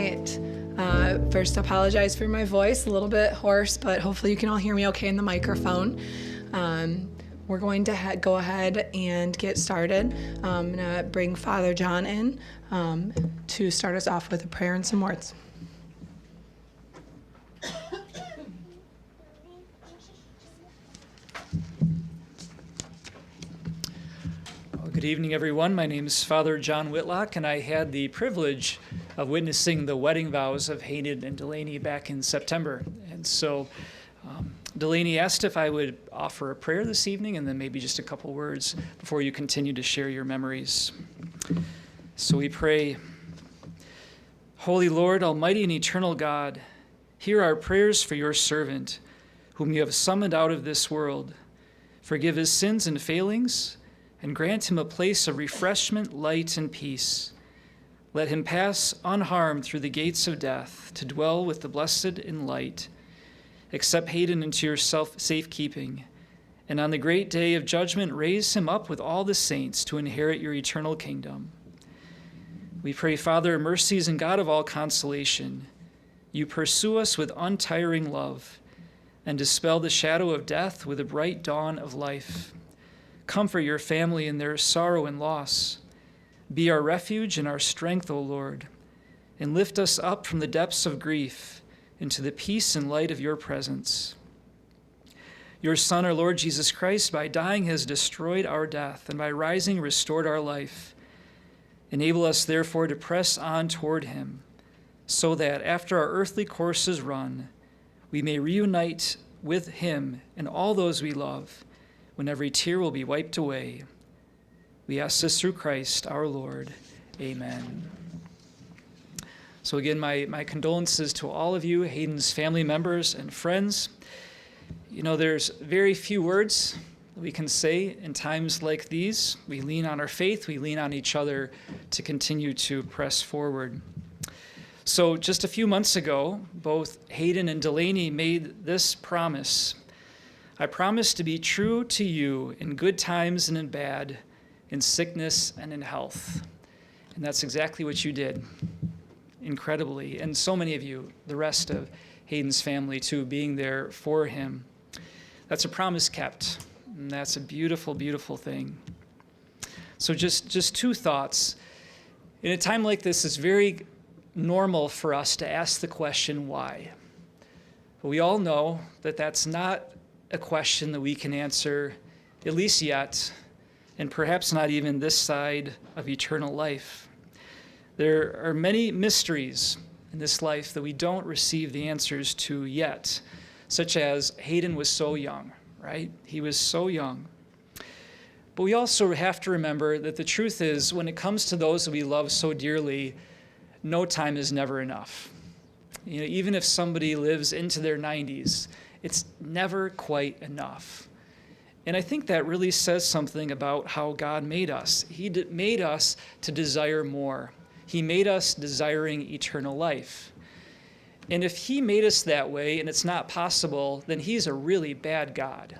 tonight. First, apologize for my voice, a little bit hoarse, but hopefully you can all hear me okay in the microphone. We're going to go ahead and get started. I'm going to bring Father John in to start us off with a prayer and some words. Good evening, everyone. My name is Father John Whitlock, and I had the privilege of witnessing the wedding vows of Haydn and Delaney back in September. And so Delaney asked if I would offer a prayer this evening and then maybe just a couple words before you continue to share your memories. So we pray. Holy Lord, almighty and eternal God, hear our prayers for your servant, whom you have summoned out of this world. Forgive his sins and failings, and grant him a place of refreshment, light, and peace. Let him pass unharmed through the gates of death to dwell with the blessed in light. Accept Haydn into your safekeeping, and on the great day of judgment raise him up with all the saints to inherit your eternal kingdom. We pray, Father, mercies and God of all consolation, you pursue us with untiring love and dispel the shadow of death with a bright dawn of life. Comfort your family in their sorrow and loss. Be our refuge and our strength, O Lord, and lift us up from the depths of grief into the peace and light of your presence. Your Son, our Lord Jesus Christ, by dying has destroyed our death, and by rising restored our life. Enable us, therefore, to press on toward him, so that, after our earthly course is run, we may reunite with him and all those we love, when every tear will be wiped away. We ask this through Christ our Lord. Amen. So again, my condolences to all of you, Haydn's family members and friends. You know, there's very few words we can say in times like these. We lean on our faith, we lean on each other to continue to press forward. So just a few months ago, both Haydn and Delaney made this promise. I promise to be true to you in good times and in bad, in sickness and in health. And that's exactly what you did, incredibly. And so many of you, the rest of Haydn's family too, being there for him. That's a promise kept. And that's a beautiful, beautiful thing. So just two thoughts. In a time like this, it's very normal for us to ask the question, why? But we all know that that's not a question that we can answer, at least yet, and perhaps not even this side of eternal life. There are many mysteries in this life that we don't receive the answers to yet, such as Haydn was so young, right? He was so young. But we also have to remember that the truth is, when it comes to those that we love so dearly, no time is never enough. You know, even if somebody lives into their 90s, it's never quite enough. And I think that really says something about how God made us. He made us to desire more. He made us desiring eternal life. And if he made us that way and it's not possible, then he's a really bad God.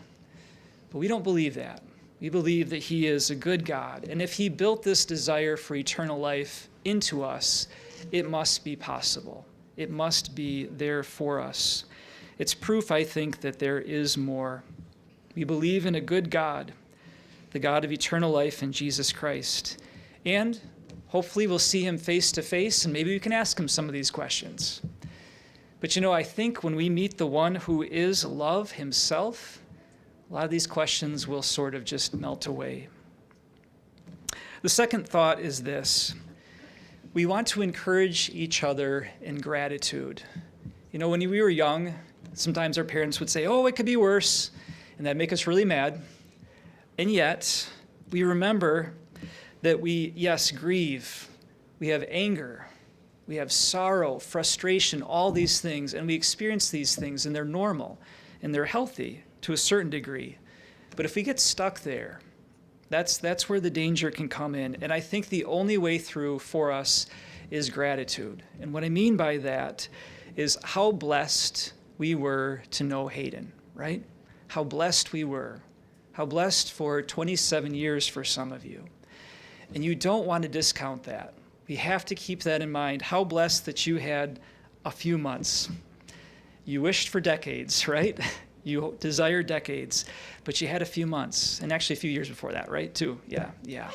But we don't believe that. We believe that he is a good God. And if he built this desire for eternal life into us, it must be possible. It must be there for us. It's proof, I think, that there is more. We believe in a good God, the God of eternal life in Jesus Christ. And hopefully we'll see him face to face, and maybe we can ask him some of these questions. But you know, I think when we meet the one who is love himself, a lot of these questions will sort of just melt away. The second thought is this. We want to encourage each other in gratitude. You know, when we were young, sometimes our parents would say, oh, it could be worse, and that'd make us really mad. And yet, we remember that we, yes, grieve. We have anger. We have sorrow, frustration, all these things, and we experience these things, and they're normal, and they're healthy to a certain degree. But if we get stuck there, that's where the danger can come in. And I think the only way through for us is gratitude. And what I mean by that is how blessed we were to know Haydn, right? How blessed we were. How blessed for 27 years for some of you. And you don't want to discount that. We have to keep that in mind. How blessed that you had a few months. You wished for decades, right? You desired decades, but you had a few months, and actually a few years before that, right, too? Yeah.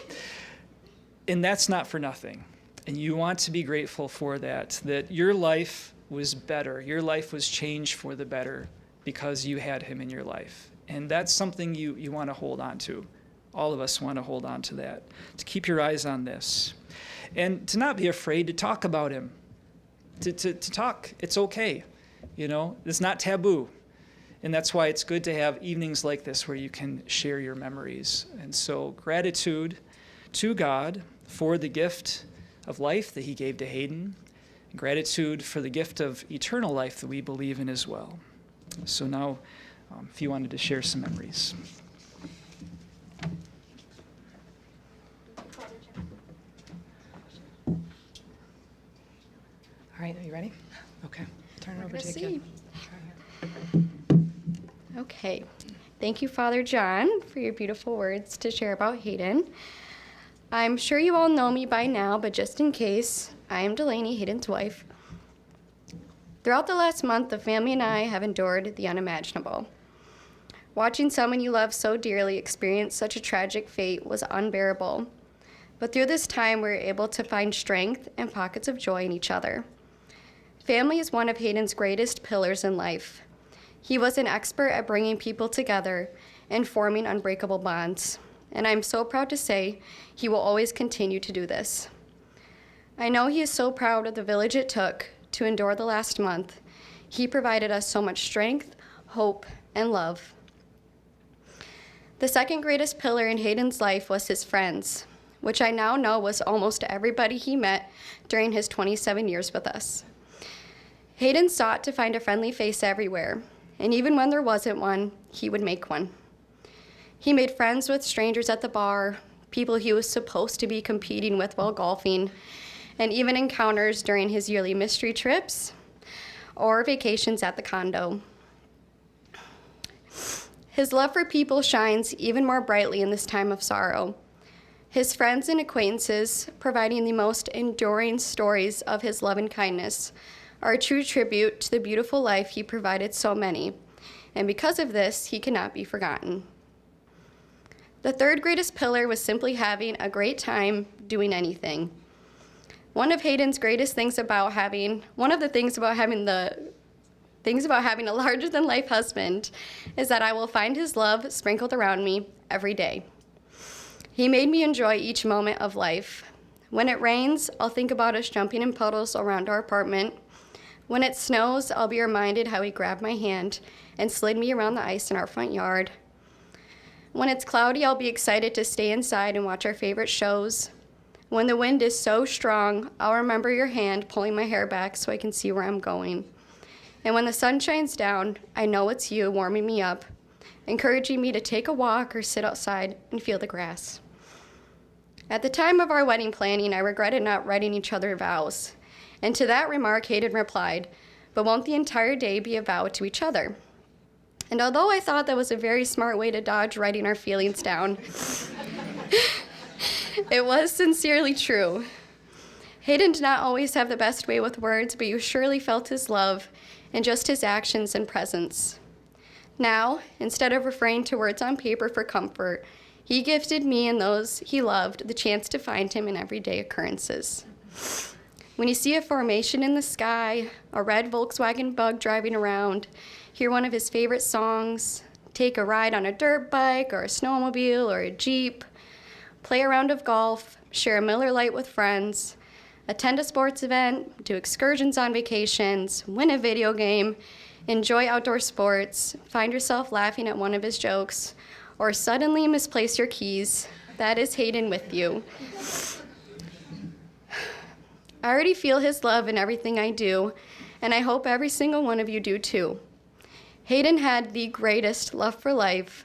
And that's not for nothing. And you want to be grateful for that your life was better. Your life was changed for the better because you had him in your life. And that's something you want to hold on to. All of us want to hold on to that, to keep your eyes on this. And to not be afraid to talk about him. To talk, it's okay. It's not taboo. And that's why it's good to have evenings like this where you can share your memories. And so gratitude to God for the gift of life that he gave to Haydn. And gratitude for the gift of eternal life that we believe in as well. So now, if you wanted to share some memories. All right, are you ready? Okay, turn it over to you. Okay. Thank you, Father John, for your beautiful words to share about Haydn. I'm sure you all know me by now, but just in case, I am Delaney, Haydn's wife. Throughout the last month, the family and I have endured the unimaginable. Watching someone you love so dearly experience such a tragic fate was unbearable. But through this time, we were able to find strength and pockets of joy in each other. Family is one of Haydn's greatest pillars in life. He was an expert at bringing people together and forming unbreakable bonds. And I'm so proud to say he will always continue to do this. I know he is so proud of the village it took to endure the last month. He provided us so much strength, hope, and love. The second greatest pillar in Haydn's life was his friends, which I now know was almost everybody he met during his 27 years with us. Haydn sought to find a friendly face everywhere, and even when there wasn't one, he would make one. He made friends with strangers at the bar, people he was supposed to be competing with while golfing, and even encounters during his yearly mystery trips or vacations at the condo. His love for people shines even more brightly in this time of sorrow. His friends and acquaintances, providing the most enduring stories of his love and kindness, are a true tribute to the beautiful life he provided so many, and because of this, he cannot be forgotten. The third greatest pillar was simply having a great time doing anything. One of the things about having a larger-than-life husband is that I will find his love sprinkled around me every day. He made me enjoy each moment of life. When it rains, I'll think about us jumping in puddles around our apartment. When it snows, I'll be reminded how he grabbed my hand and slid me around the ice in our front yard. When it's cloudy, I'll be excited to stay inside and watch our favorite shows. When the wind is so strong, I'll remember your hand pulling my hair back so I can see where I'm going. And when the sun shines down, I know it's you warming me up, encouraging me to take a walk or sit outside and feel the grass. At the time of our wedding planning, I regretted not writing each other vows. And to that remark, Haydn replied, "But won't the entire day be a vow to each other?" And although I thought that was a very smart way to dodge writing our feelings down, it was sincerely true. Haydn did not always have the best way with words, but you surely felt his love in just his actions and presence. Now, instead of referring to words on paper for comfort, he gifted me and those he loved the chance to find him in everyday occurrences. When you see a formation in the sky, a red Volkswagen Bug driving around, hear one of his favorite songs, take a ride on a dirt bike or a snowmobile or a Jeep, play a round of golf, share a Miller Lite with friends, attend a sports event, do excursions on vacations, win a video game, enjoy outdoor sports, find yourself laughing at one of his jokes, or suddenly misplace your keys, that is Haydn with you. I already feel his love in everything I do, and I hope every single one of you do too. Haydn had the greatest love for life,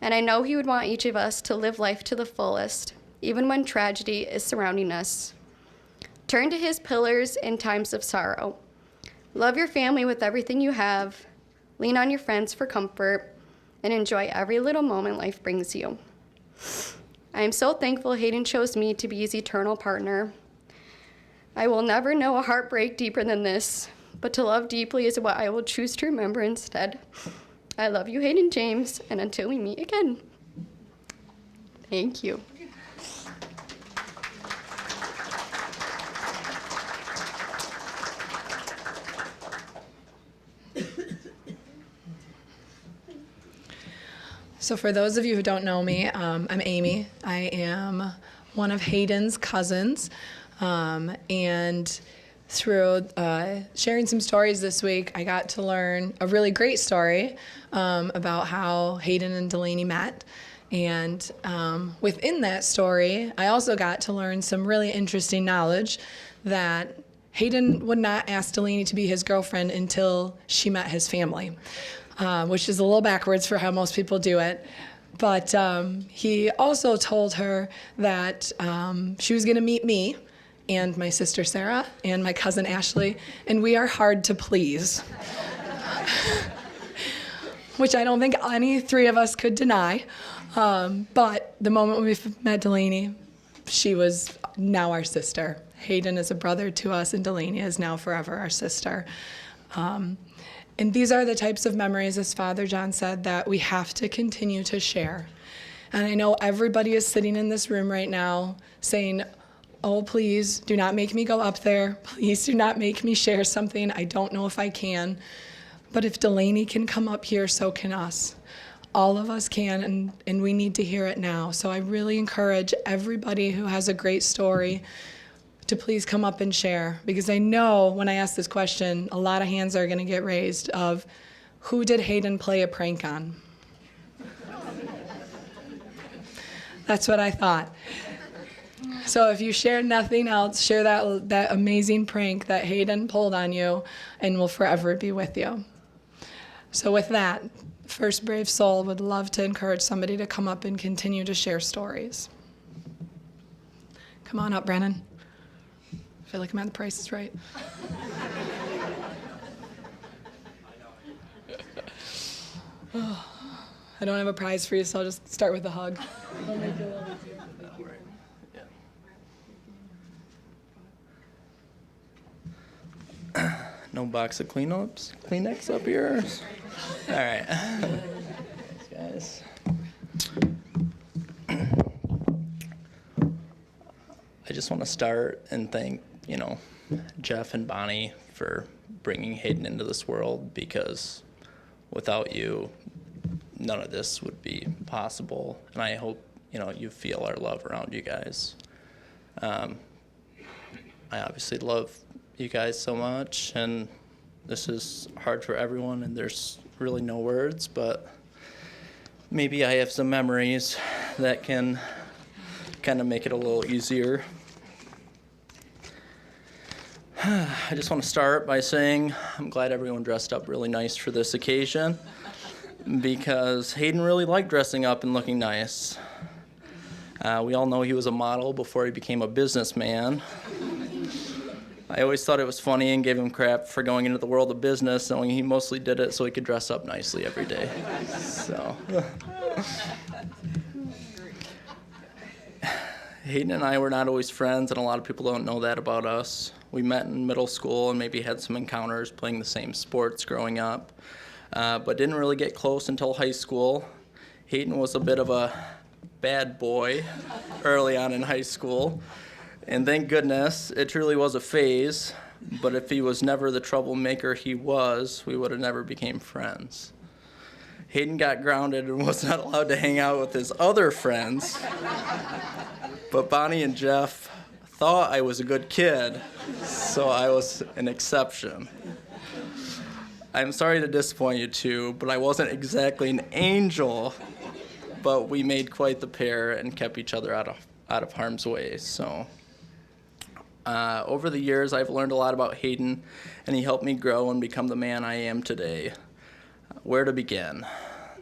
and I know he would want each of us to live life to the fullest, even when tragedy is surrounding us. Turn to his pillars in times of sorrow. Love your family with everything you have, lean on your friends for comfort, and enjoy every little moment life brings you. I am so thankful Haydn chose me to be his eternal partner. I will never know a heartbreak deeper than this, but to love deeply is what I will choose to remember instead. I love you, Haydn James, and until we meet again. Thank you. So for those of you who don't know me, I'm Amy. I am one of Haydn's cousins. And through sharing some stories this week, I got to learn a really great story about how Haydn and Delaney met. And within that story, I also got to learn some really interesting knowledge that Haydn would not ask Delaney to be his girlfriend until she met his family. Which is a little backwards for how most people do it. But he also told her that she was going to meet me and my sister Sarah and my cousin Ashley, and we are hard to please. Which I don't think any three of us could deny. But the moment we met Delaney, she was now our sister. Haydn is a brother to us, and Delaney is now forever our sister. And these are the types of memories, as Father John said, that we have to continue to share. And I know everybody is sitting in this room right now saying, oh, please do not make me go up there. Please do not make me share something. I don't know if I can. But if Delaney can come up here, so can us. All of us can, and we need to hear it now. So I really encourage everybody who has a great story to please come up and share, because I know when I ask this question, a lot of hands are going to get raised of who did Haydn play a prank on? That's what I thought. So if you share nothing else, share that amazing prank that Haydn pulled on you, and will forever be with you. So with that, First Brave Soul would love to encourage somebody to come up and continue to share stories. Come on up, Brennan. I feel like I'm at The Price is Right. I don't have a prize for you, so I'll just start with a hug. I'll make it a little easier. No box of Kleenex up here? All right. Thanks, guys. I just want to start and thank, Jeff and Bonnie for bringing Haydn into this world, because without you, none of this would be possible. And I hope, you feel our love around you guys. I obviously love you guys so much, and this is hard for everyone, and there's really no words, but maybe I have some memories that can kind of make it a little easier. I just want to start by saying I'm glad everyone dressed up really nice for this occasion, because Haydn really liked dressing up and looking nice. We all know he was a model before he became a businessman. I always thought it was funny and gave him crap for going into the world of business, knowing he mostly did it so he could dress up nicely every day. So, Haydn and I were not always friends, and a lot of people don't know that about us. We met in middle school and maybe had some encounters playing the same sports growing up, but didn't really get close until high school. Haydn was a bit of a bad boy early on in high school. And thank goodness, it truly was a phase, but if he was never the troublemaker he was, we would have never became friends. Haydn got grounded and was not allowed to hang out with his other friends, but Bonnie and Jeff thought I was a good kid, so I was an exception. I'm sorry to disappoint you two, but I wasn't exactly an angel, but we made quite the pair and kept each other out of harm's way, so... over the years, I've learned a lot about Haydn, and he helped me grow and become the man I am today. Where to begin?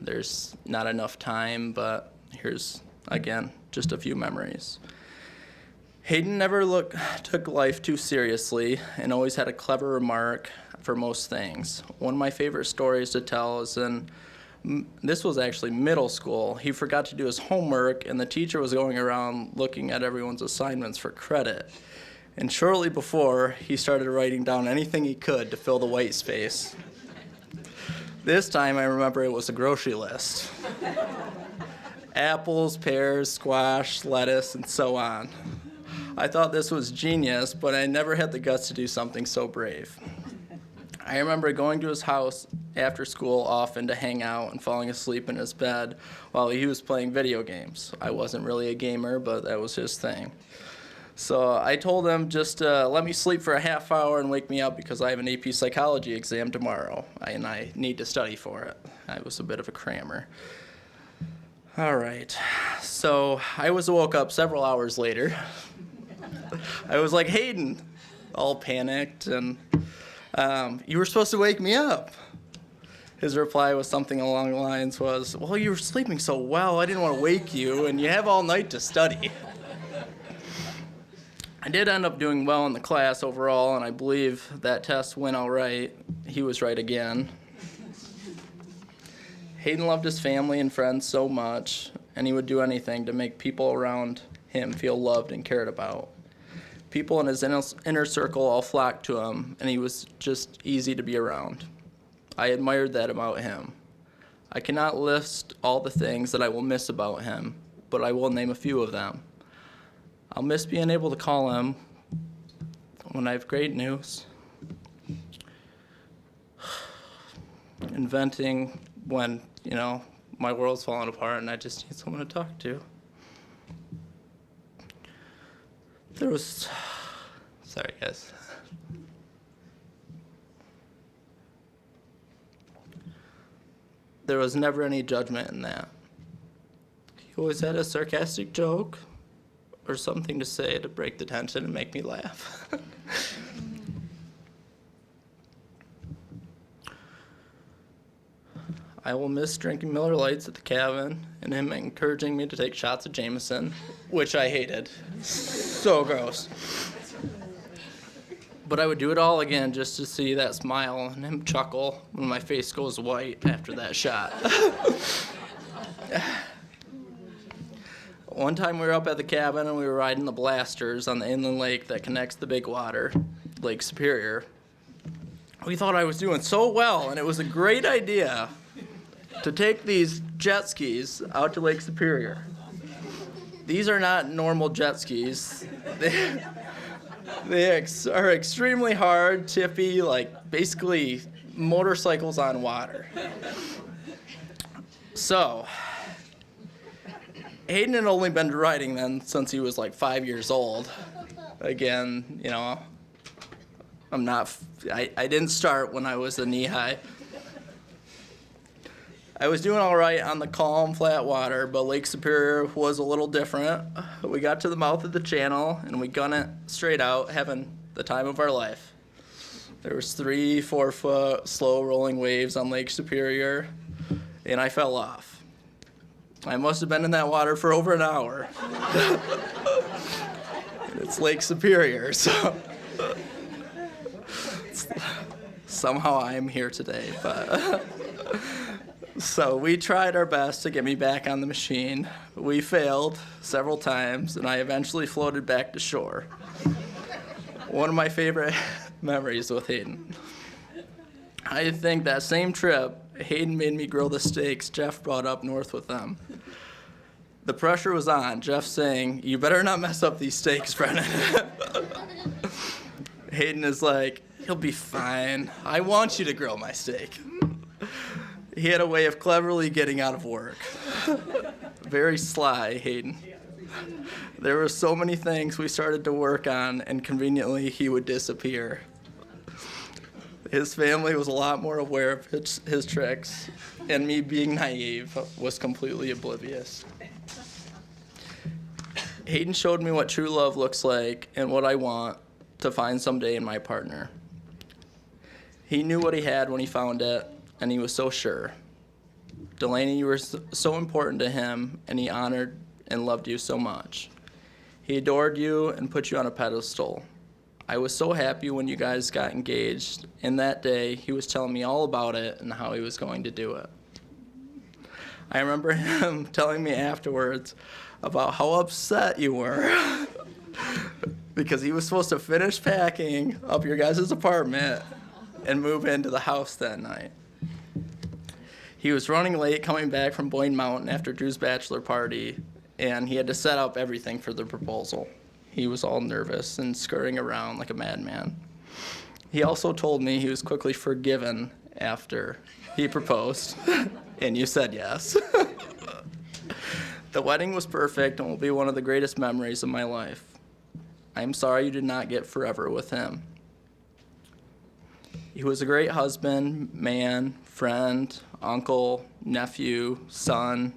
There's not enough time, but here's, again, just a few memories. Haydn never took life too seriously and always had a clever remark for most things. One of my favorite stories to tell is this was actually middle school. He forgot to do his homework, and the teacher was going around looking at everyone's assignments for credit. And shortly before, he started writing down anything he could to fill the white space. This time I remember it was a grocery list. Apples, pears, squash, lettuce, and so on. I thought this was genius, but I never had the guts to do something so brave. I remember going to his house after school often to hang out and falling asleep in his bed while he was playing video games. I wasn't really a gamer, but that was his thing. So I told him just let me sleep for a half hour and wake me up because I have an AP psychology exam tomorrow, and I need to study for it. I was a bit of a crammer. All right, so I woke up several hours later. I was like, Haydn, all panicked, and you were supposed to wake me up. His reply was something along the lines was, well, you were sleeping so well, I didn't want to wake you, and you have all night to study. I did end up doing well in the class overall, and I believe that test went all right. He was right again. Haydn loved his family and friends so much, and he would do anything to make people around him feel loved and cared about. People in his inner circle all flocked to him, and he was just easy to be around. I admired that about him. I cannot list all the things that I will miss about him, but I will name a few of them. I'll miss being able to call him when I have great news. Inventing when, my world's falling apart and I just need someone to talk to. Sorry guys. There was never any judgment in that. He always had a sarcastic joke or something to say to break the tension and make me laugh. I will miss drinking Miller Lights at the cabin and him encouraging me to take shots of Jameson, which I hated. So gross. But I would do it all again just to see that smile and him chuckle when my face goes white after that shot. One time we were up at the cabin and we were riding the blasters on the inland lake that connects the Big Water, Lake Superior. We thought I was doing so well, and it was a great idea to take these jet skis out to Lake Superior. These are not normal jet skis. They are extremely hard, tippy, like basically motorcycles on water. So, Haydn had only been riding then since he was like 5 years old. Again, I didn't start when I was a knee high. I was doing all right on the calm, flat water, but Lake Superior was a little different. We got to the mouth of the channel, and we gunned it straight out, having the time of our life. There was 3-4 foot slow rolling waves on Lake Superior, and I fell off. I must have been in that water for over an hour. It's Lake Superior, so somehow I am here today, but so we tried our best to get me back on the machine. We failed several times, and I eventually floated back to shore. One of my favorite memories with Haydn. I think that same trip, Haydn made me grill the steaks Jeff brought up north with them. The pressure was on, Jeff saying, "You better not mess up these steaks, Brennan." Haydn is like, "You'll be fine. I want you to grill my steak." He had a way of cleverly getting out of work. Very sly, Haydn. There were so many things we started to work on, and conveniently he would disappear. His family was a lot more aware of his tricks, and me being naive was completely oblivious. Haydn showed me what true love looks like and what I want to find someday in my partner. He knew what he had when he found it, and he was so sure. Delaney, you were so important to him, and he honored and loved you so much. He adored you and put you on a pedestal. I was so happy when you guys got engaged, and that day he was telling me all about it and how he was going to do it. I remember him telling me afterwards about how upset you were because he was supposed to finish packing up your guys' apartment and move into the house that night. He was running late coming back from Boyne Mountain after Drew's bachelor party, and he had to set up everything for the proposal. He was all nervous and scurrying around like a madman. He also told me he was quickly forgiven after he proposed, and you said yes. The wedding was perfect and will be one of the greatest memories of my life. I am sorry you did not get forever with him. He was a great husband, man, friend, uncle, nephew, son,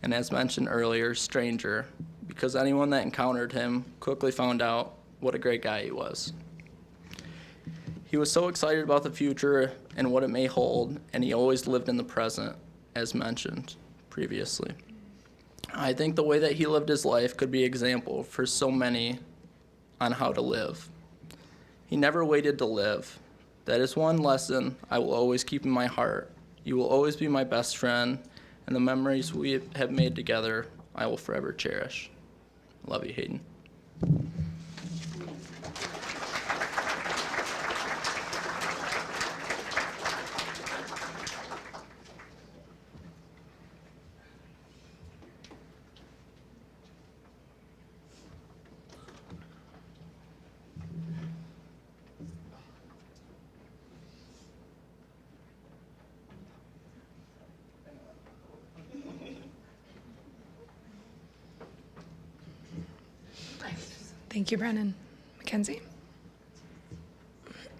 and as mentioned earlier, stranger, because anyone that encountered him quickly found out what a great guy he was. He was so excited about the future and what it may hold, and he always lived in the present, as mentioned previously. I think the way that he lived his life could be an example for so many on how to live. He never waited to live. That is one lesson I will always keep in my heart. You will always be my best friend, and the memories we have made together I will forever cherish. Love you, Haydn. Thank you, Brennan. Mackenzie?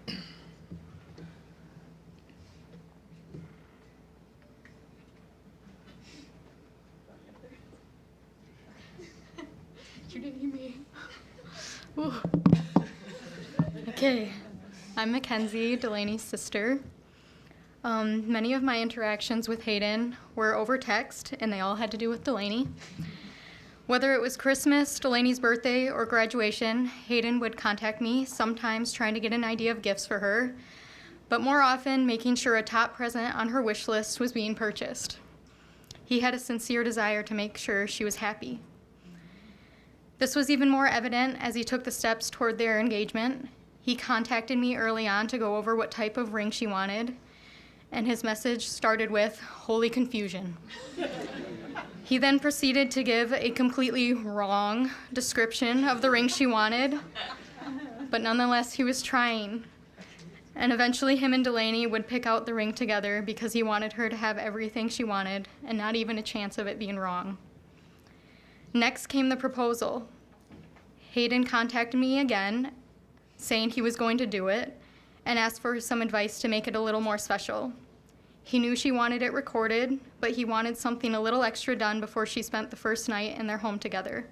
You didn't hear me. Ooh. Okay, I'm Mackenzie, Delaney's sister. Many of my interactions with Haydn were over text, and they all had to do with Delaney. Whether it was Christmas, Delaney's birthday, or graduation, Haydn would contact me, sometimes trying to get an idea of gifts for her, but more often making sure a top present on her wish list was being purchased. He had a sincere desire to make sure she was happy. This was even more evident as he took the steps toward their engagement. He contacted me early on to go over what type of ring she wanted, and his message started with, "Holy confusion." He then proceeded to give a completely wrong description of the ring she wanted, but nonetheless, he was trying. And eventually, him and Delaney would pick out the ring together because he wanted her to have everything she wanted and not even a chance of it being wrong. Next came the proposal. Haydn contacted me again, saying he was going to do it, and asked for some advice to make it a little more special. He knew she wanted it recorded, but he wanted something a little extra done before she spent the first night in their home together.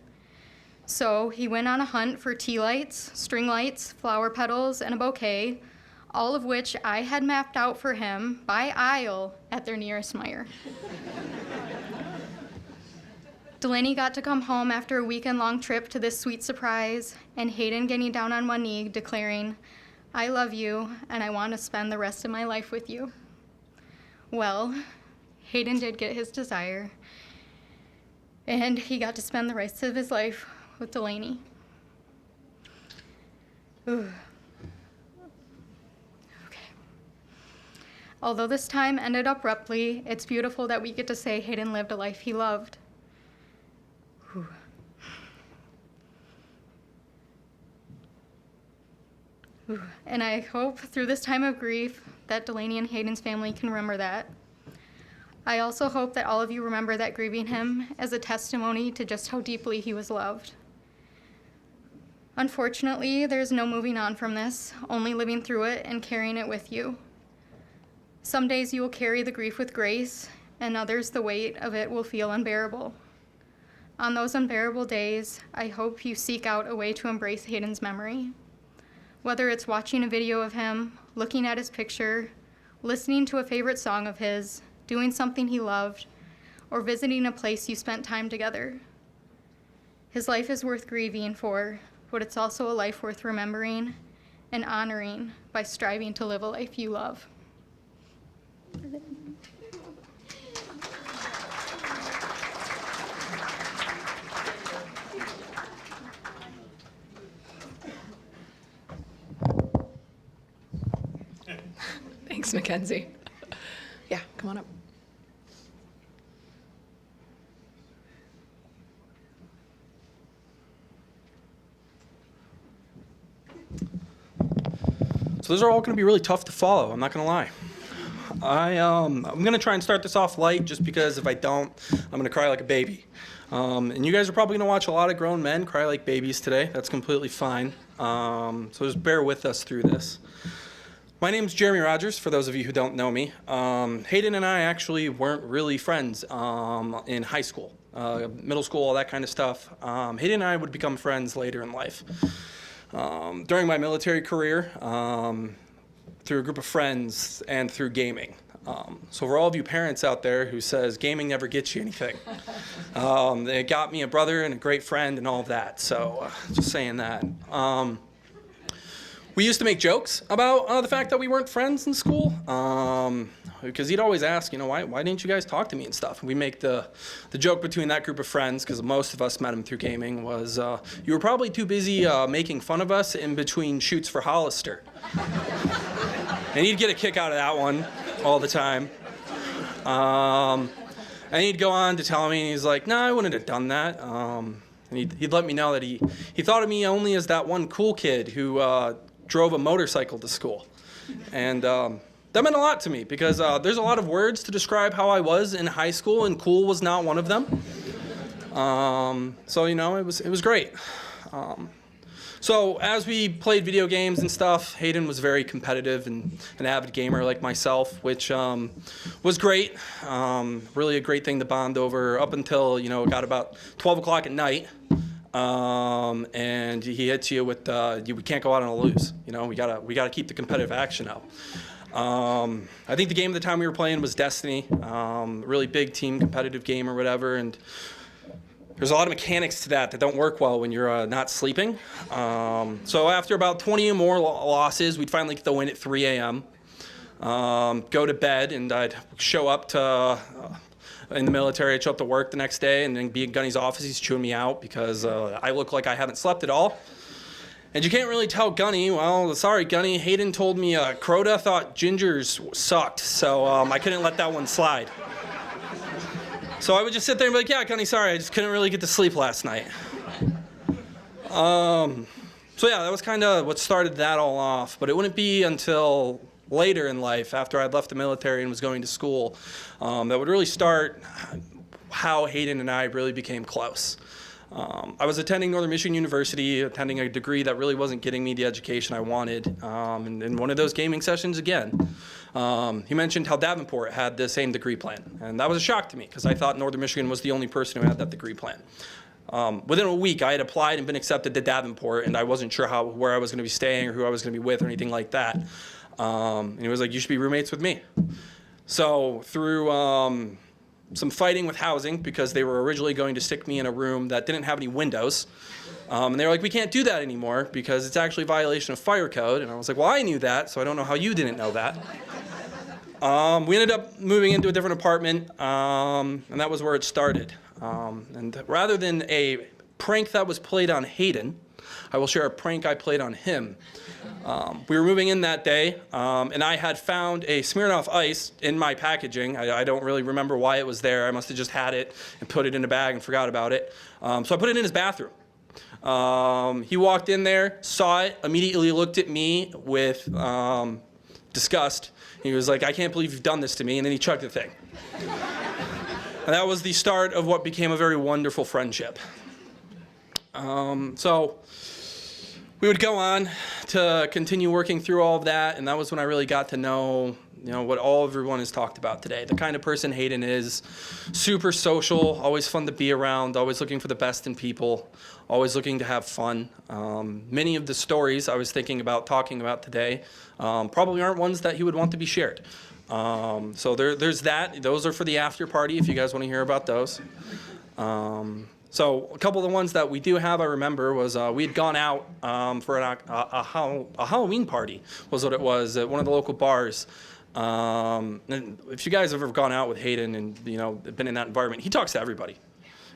So he went on a hunt for tea lights, string lights, flower petals, and a bouquet, all of which I had mapped out for him by aisle at their nearest Meijer. Delaney got to come home after a weekend-long trip to this sweet surprise, and Haydn getting down on one knee, declaring, "I love you, and I want to spend the rest of my life with you." Well, Haydn did get his desire, and he got to spend the rest of his life with Delaney. Ooh. Okay. Although this time ended abruptly, it's beautiful that we get to say Haydn lived a life he loved. Ooh. Ooh. And I hope through this time of grief that Delaney and Haydn's family can remember that. I also hope that all of you remember that grieving him as a testimony to just how deeply he was loved. Unfortunately, there's no moving on from this, only living through it and carrying it with you. Some days you will carry the grief with grace, and others the weight of it will feel unbearable. On those unbearable days, I hope you seek out a way to embrace Haydn's memory. Whether it's watching a video of him, looking at his picture, listening to a favorite song of his, doing something he loved, or visiting a place you spent time together. His life is worth grieving for, but it's also a life worth remembering and honoring by striving to live a life you love. Thanks, Mackenzie. Yeah, come on up. So those are all going to be really tough to follow, I'm not going to lie. I'm going to try and start this off light just because if I don't, I'm going to cry like a baby. And you guys are probably going to watch a lot of grown men cry like babies today. That's completely fine. So just bear with us through this. My name's Jeremy Rogers, for those of you who don't know me. Haydn and I actually weren't really friends in high school, middle school, all that kind of stuff. Haydn and I would become friends later in life. During my military career, through a group of friends and through gaming. So for all of you parents out there who says gaming never gets you anything, they got me a brother and a great friend and all of that. So just saying that. We used to make jokes about the fact that we weren't friends in school, because he'd always ask, why didn't you guys talk to me and stuff? And we make the joke between that group of friends, because most of us met him through gaming, was you were probably too busy making fun of us in between shoots for Hollister. And he'd get a kick out of that one all the time. And he'd go on to tell me, and he's like, no, I wouldn't have done that. And he'd let me know that he thought of me only as that one cool kid who drove a motorcycle to school. And that meant a lot to me because there's a lot of words to describe how I was in high school, and cool was not one of them. So, it was great. So as we played video games and stuff, Haydn was very competitive and an avid gamer like myself, which was great. Really a great thing to bond over up until, it got about 12 o'clock at night. And he hits you with, we can't go out on a lose. We gotta keep the competitive action up. I think the game at the time we were playing was Destiny, really big team competitive game or whatever. And there's a lot of mechanics to that don't work well when you're not sleeping. So after about 20 or more losses, we'd finally get the win at 3 a.m. Go to bed, and I'd show up to, in the military, I'd show up to work the next day, and then be in Gunny's office. He's chewing me out because I look like I haven't slept at all. And you can't really tell Gunny, well, sorry, Gunny, Haydn told me Crota thought gingers sucked, so I couldn't let that one slide. So I would just sit there and be like, yeah, Gunny, sorry, I just couldn't really get to sleep last night. So yeah, that was kind of what started that all off. But it wouldn't be until later in life, after I'd left the military and was going to school, that would really start how Haydn and I really became close. I was attending Northern Michigan University, attending a degree that really wasn't getting me the education I wanted. And in one of those gaming sessions again, he mentioned how Davenport had the same degree plan. And that was a shock to me because I thought Northern Michigan was the only person who had that degree plan. Within a week, I had applied and been accepted to Davenport, and I wasn't sure where I was going to be staying or who I was going to be with or anything like that. And he was like, you should be roommates with me. So through some fighting with housing, because they were originally going to stick me in a room that didn't have any windows. And they were like, we can't do that anymore because it's actually a violation of fire code. And I was like, well, I knew that, so I don't know how you didn't know that. We ended up moving into a different apartment, and that was where it started. And rather than a prank that was played on Haydn, I will share a prank I played on him. We were moving in that day, and I had found a Smirnoff Ice in my packaging. I don't really remember why it was there. I must have just had it and put it in a bag and forgot about it. So I put it in his bathroom. He walked in there, saw it, immediately looked at me with disgust. He was like, I can't believe you've done this to me, and then he chugged the thing. And that was the start of what became a very wonderful friendship. So we would go on to continue working through all of that, and that was when I really got to know, what everyone has talked about today. The kind of person Haydn is, super social, always fun to be around, always looking for the best in people, always looking to have fun. Many of the stories I was thinking about talking about today probably aren't ones that he would want to be shared. So there's that. Those are for the after party if you guys want to hear about those. So a couple of the ones that we do have, I remember, was we had gone out for a Halloween party, was what it was, at one of the local bars. And if you guys have ever gone out with Haydn and been in that environment, he talks to everybody.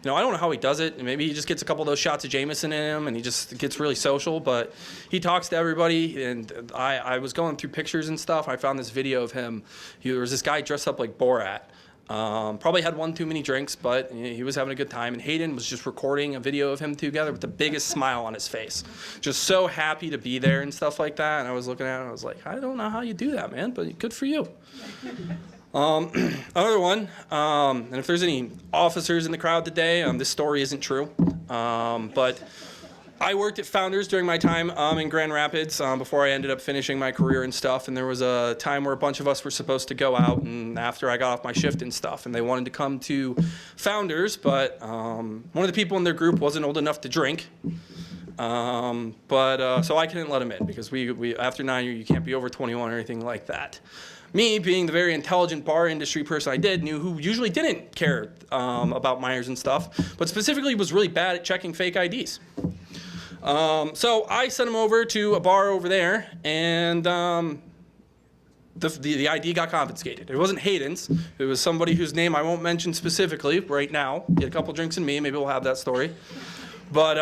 I don't know how he does it. Maybe he just gets a couple of those shots of Jameson in him and he just gets really social, but he talks to everybody. And I was going through pictures and stuff. I found this video of him. There was this guy dressed up like Borat. Probably had one too many drinks, but he was having a good time. And Haydn was just recording a video of him together with the biggest smile on his face. Just so happy to be there and stuff like that. And I was looking at it and I was like, I don't know how you do that, man, but good for you. Another one, and if there's any officers in the crowd today, this story isn't true, but I worked at Founders during my time in Grand Rapids before I ended up finishing my career and stuff, and there was a time where a bunch of us were supposed to go out and after I got off my shift and stuff, and they wanted to come to Founders, but one of the people in their group wasn't old enough to drink. So I couldn't let him in because we after 9 you can't be over 21 or anything like that. Me, being the very intelligent bar industry person I knew who usually didn't care about minors and stuff, but specifically was really bad at checking fake IDs. So I sent him over to a bar over there, and the ID got confiscated. It wasn't Haydn's. It was somebody whose name I won't mention specifically right now. Get a couple drinks in me, maybe we'll have that story. But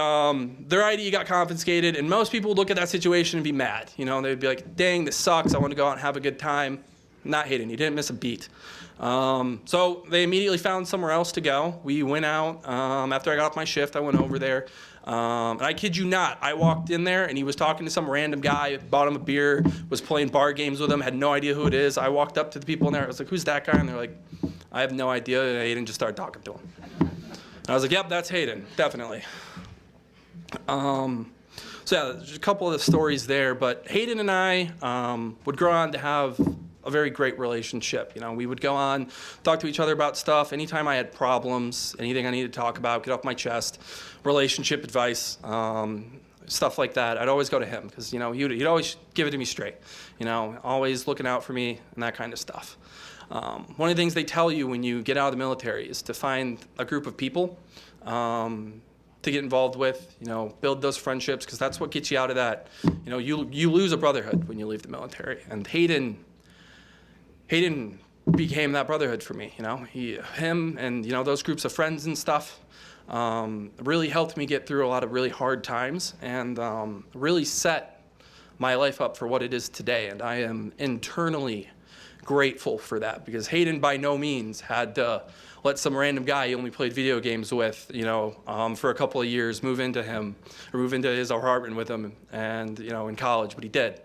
their ID got confiscated, and most people would look at that situation and be mad. They'd be like, dang, this sucks. I want to go out and have a good time. Not Haydn. He didn't miss a beat. So they immediately found somewhere else to go. We went out. After I got off my shift, I went over there. And I kid you not, I walked in there, and he was talking to some random guy, bought him a beer, was playing bar games with him, had no idea who it is. I walked up to the people in there. I was like, who's that guy? And they're like, I have no idea. And Haydn just started talking to him. And I was like, yep, that's Haydn, definitely. So yeah, there's a couple of the stories there, but Haydn and I would grow on to have a very great relationship. We would go on, talk to each other about stuff. Anytime I had problems, anything I needed to talk about, get off my chest, relationship advice, stuff like that, I'd always go to him because he'd always give it to me straight. Always looking out for me and that kind of stuff. One of the things they tell you when you get out of the military is to find a group of people to get involved with, build those friendships, because that's what gets you out of that. You lose a brotherhood when you leave the military, and Haydn became that brotherhood for me. Him and those groups of friends and stuff really helped me get through a lot of really hard times and really set my life up for what it is today. And I am internally grateful for that, because Haydn by no means had to let some random guy he only played video games with, for a couple of years move into his apartment with him and, in college, but he did.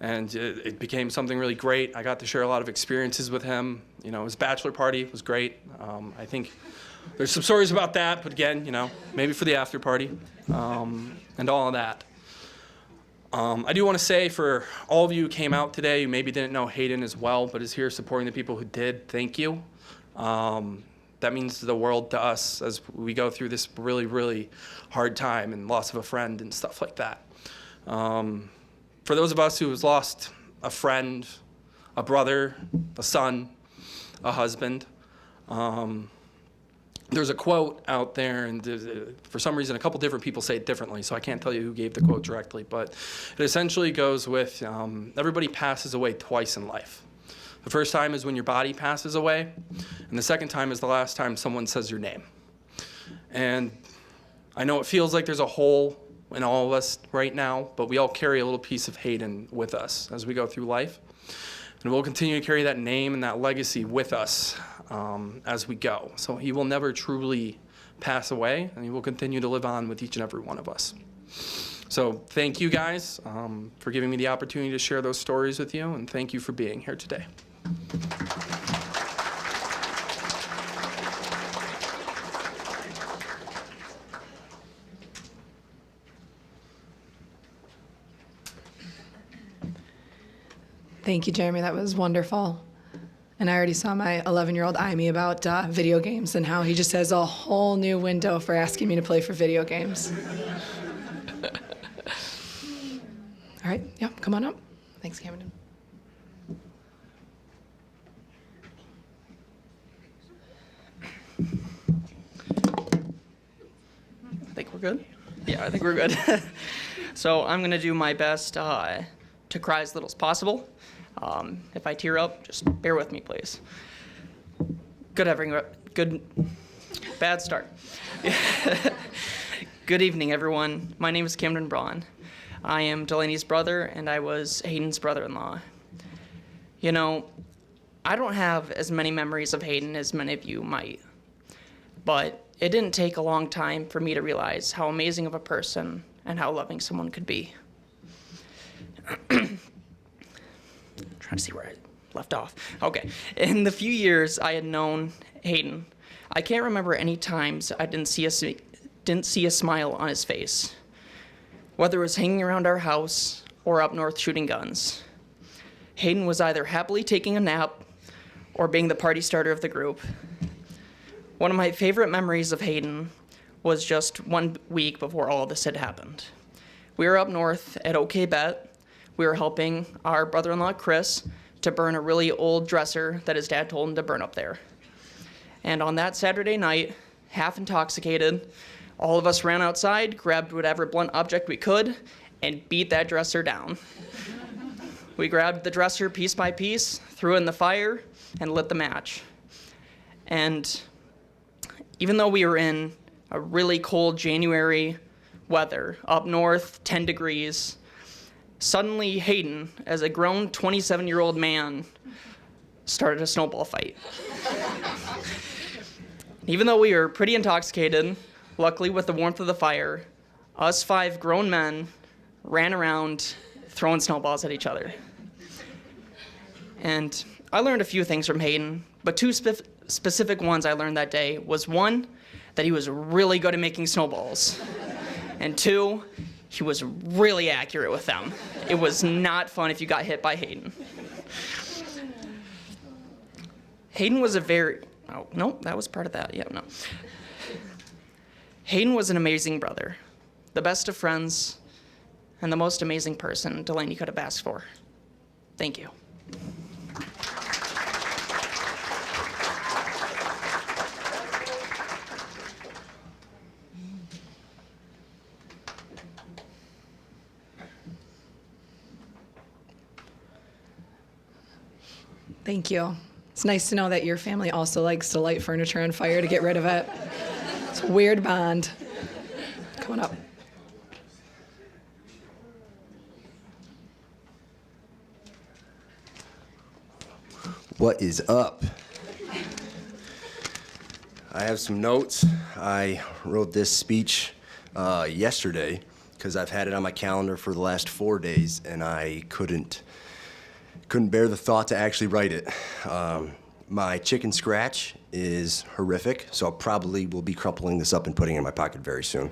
And it became something really great. I got to share a lot of experiences with him. His bachelor party was great. I think there's some stories about that, but again, maybe for the after party and all of that. I do want to say for all of you who came out today, who maybe didn't know Haydn as well, but is here supporting the people who did, thank you. That means the world to us as we go through this really, really hard time and loss of a friend and stuff like that. For those of us who has lost a friend, a brother, a son, a husband, there's a quote out there, and for some reason a couple different people say it differently, so I can't tell you who gave the quote directly, but it essentially goes with everybody passes away twice in life. The first time is when your body passes away, and the second time is the last time someone says your name. And I know it feels like there's a hole in all of us right now, but we all carry a little piece of Haydn with us as we go through life. And we'll continue to carry that name and that legacy with us as we go. So he will never truly pass away, and he will continue to live on with each and every one of us. So thank you guys for giving me the opportunity to share those stories with you, and thank you for being here today. Thank you, Jeremy. That was wonderful. And I already saw my 11-year-old eye me about video games and how he just has a whole new window for asking me to play for video games. All right, yep, come on up. Thanks, Camden. I think we're good. Yeah, I think we're good. So I'm going to do my best to cry as little as possible. If I tear up, just bear with me, please. Good Bad start. Good evening, everyone. My name is Camden Braun. I am Delaney's brother, and I was Hayden's brother-in-law. You know, I don't have as many memories of Haydn as many of you might, but it didn't take a long time for me to realize how amazing of a person and how loving someone could be. Trying to see where I left off. Okay. In the few years I had known Haydn, I can't remember any times I didn't see a smile on his face, whether it was hanging around our house or up north shooting guns. Haydn was either happily taking a nap or being the party starter of the group. One of my favorite memories of Haydn was just 1 week before all of this had happened. We were up north at OK Bet. We were helping our brother-in-law, Chris, to burn a really old dresser that his dad told him to burn up there. And on that Saturday night, half intoxicated, all of us ran outside, grabbed whatever blunt object we could, and beat that dresser down. We grabbed the dresser piece by piece, threw it in the fire, and lit the match. And even though we were in a really cold January weather, up north, 10 degrees, suddenly Haydn, as a grown 27-year-old man, started a snowball fight. Even though we were pretty intoxicated, luckily with the warmth of the fire, us 5 grown men ran around throwing snowballs at each other. And I learned a few things from Haydn, but 2 specific ones I learned that day was 1, that he was really good at making snowballs, and 2, he was really accurate with them. It was not fun if you got hit by Haydn. Haydn was that was part of that, yeah, no. Haydn was an amazing brother, the best of friends, and the most amazing person Delaney could have asked for. Thank you. Thank you. It's nice to know that your family also likes to light furniture on fire to get rid of it. It's a weird bond. Coming up. What is up? I have some notes. I wrote this speech yesterday because I've had it on my calendar for the last 4 days, and I couldn't bear the thought to actually write it. My chicken scratch is horrific, so I probably will be crumpling this up and putting it in my pocket very soon.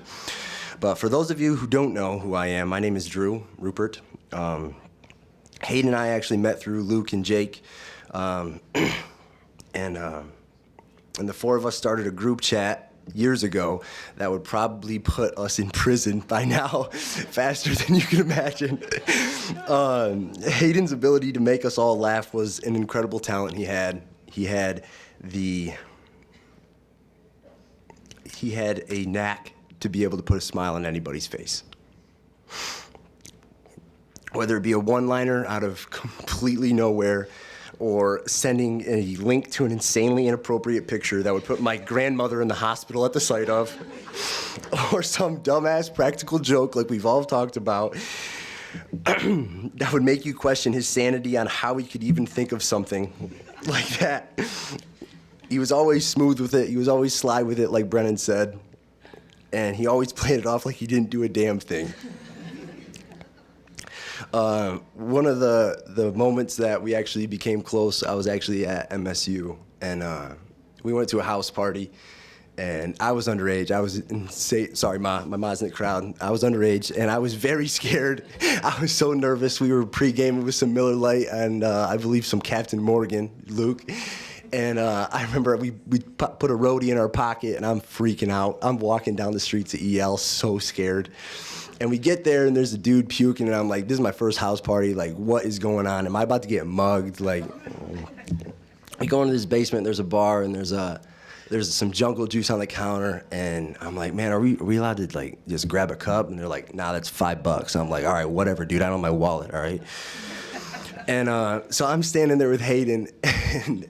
But for those of you who don't know who I am, my name is Drew Rupert. Hayden and I actually met through Luke and Jake, and the 4 of us started a group chat years ago that would probably put us in prison by now faster than you can imagine. Hayden's ability to make us all laugh was an incredible talent he had. He had a knack to be able to put a smile on anybody's face. Whether it be a one-liner out of completely nowhere, or sending a link to an insanely inappropriate picture that would put my grandmother in the hospital at the sight of, or some dumbass practical joke like we've all talked about that would make you question his sanity on how he could even think of something like that. He was always smooth with it. He was always sly with it, like Brennan said, and he always played it off like he didn't do a damn thing. One of the moments that we actually became close, I was actually at MSU, and we went to a house party, and I was underage. I was sorry, Ma, my mom's in the crowd. I was underage, and I was very scared. I was so nervous. We were pre-gaming with some Miller Lite and I believe some Captain Morgan, Luke. And I remember we put a roadie in our pocket, and I'm freaking out. I'm walking down the streets of EL, so scared. And we get there, and there's a dude puking, and I'm like, this is my first house party. Like, what is going on? Am I about to get mugged? Like, we go into this basement, there's a bar, and there's some jungle juice on the counter, and I'm like, man, are we allowed to, like, just grab a cup? And they're like, nah, that's $5. I'm like, all right, whatever, dude, I don't have my wallet, all right? And so I'm standing there with Hayden, and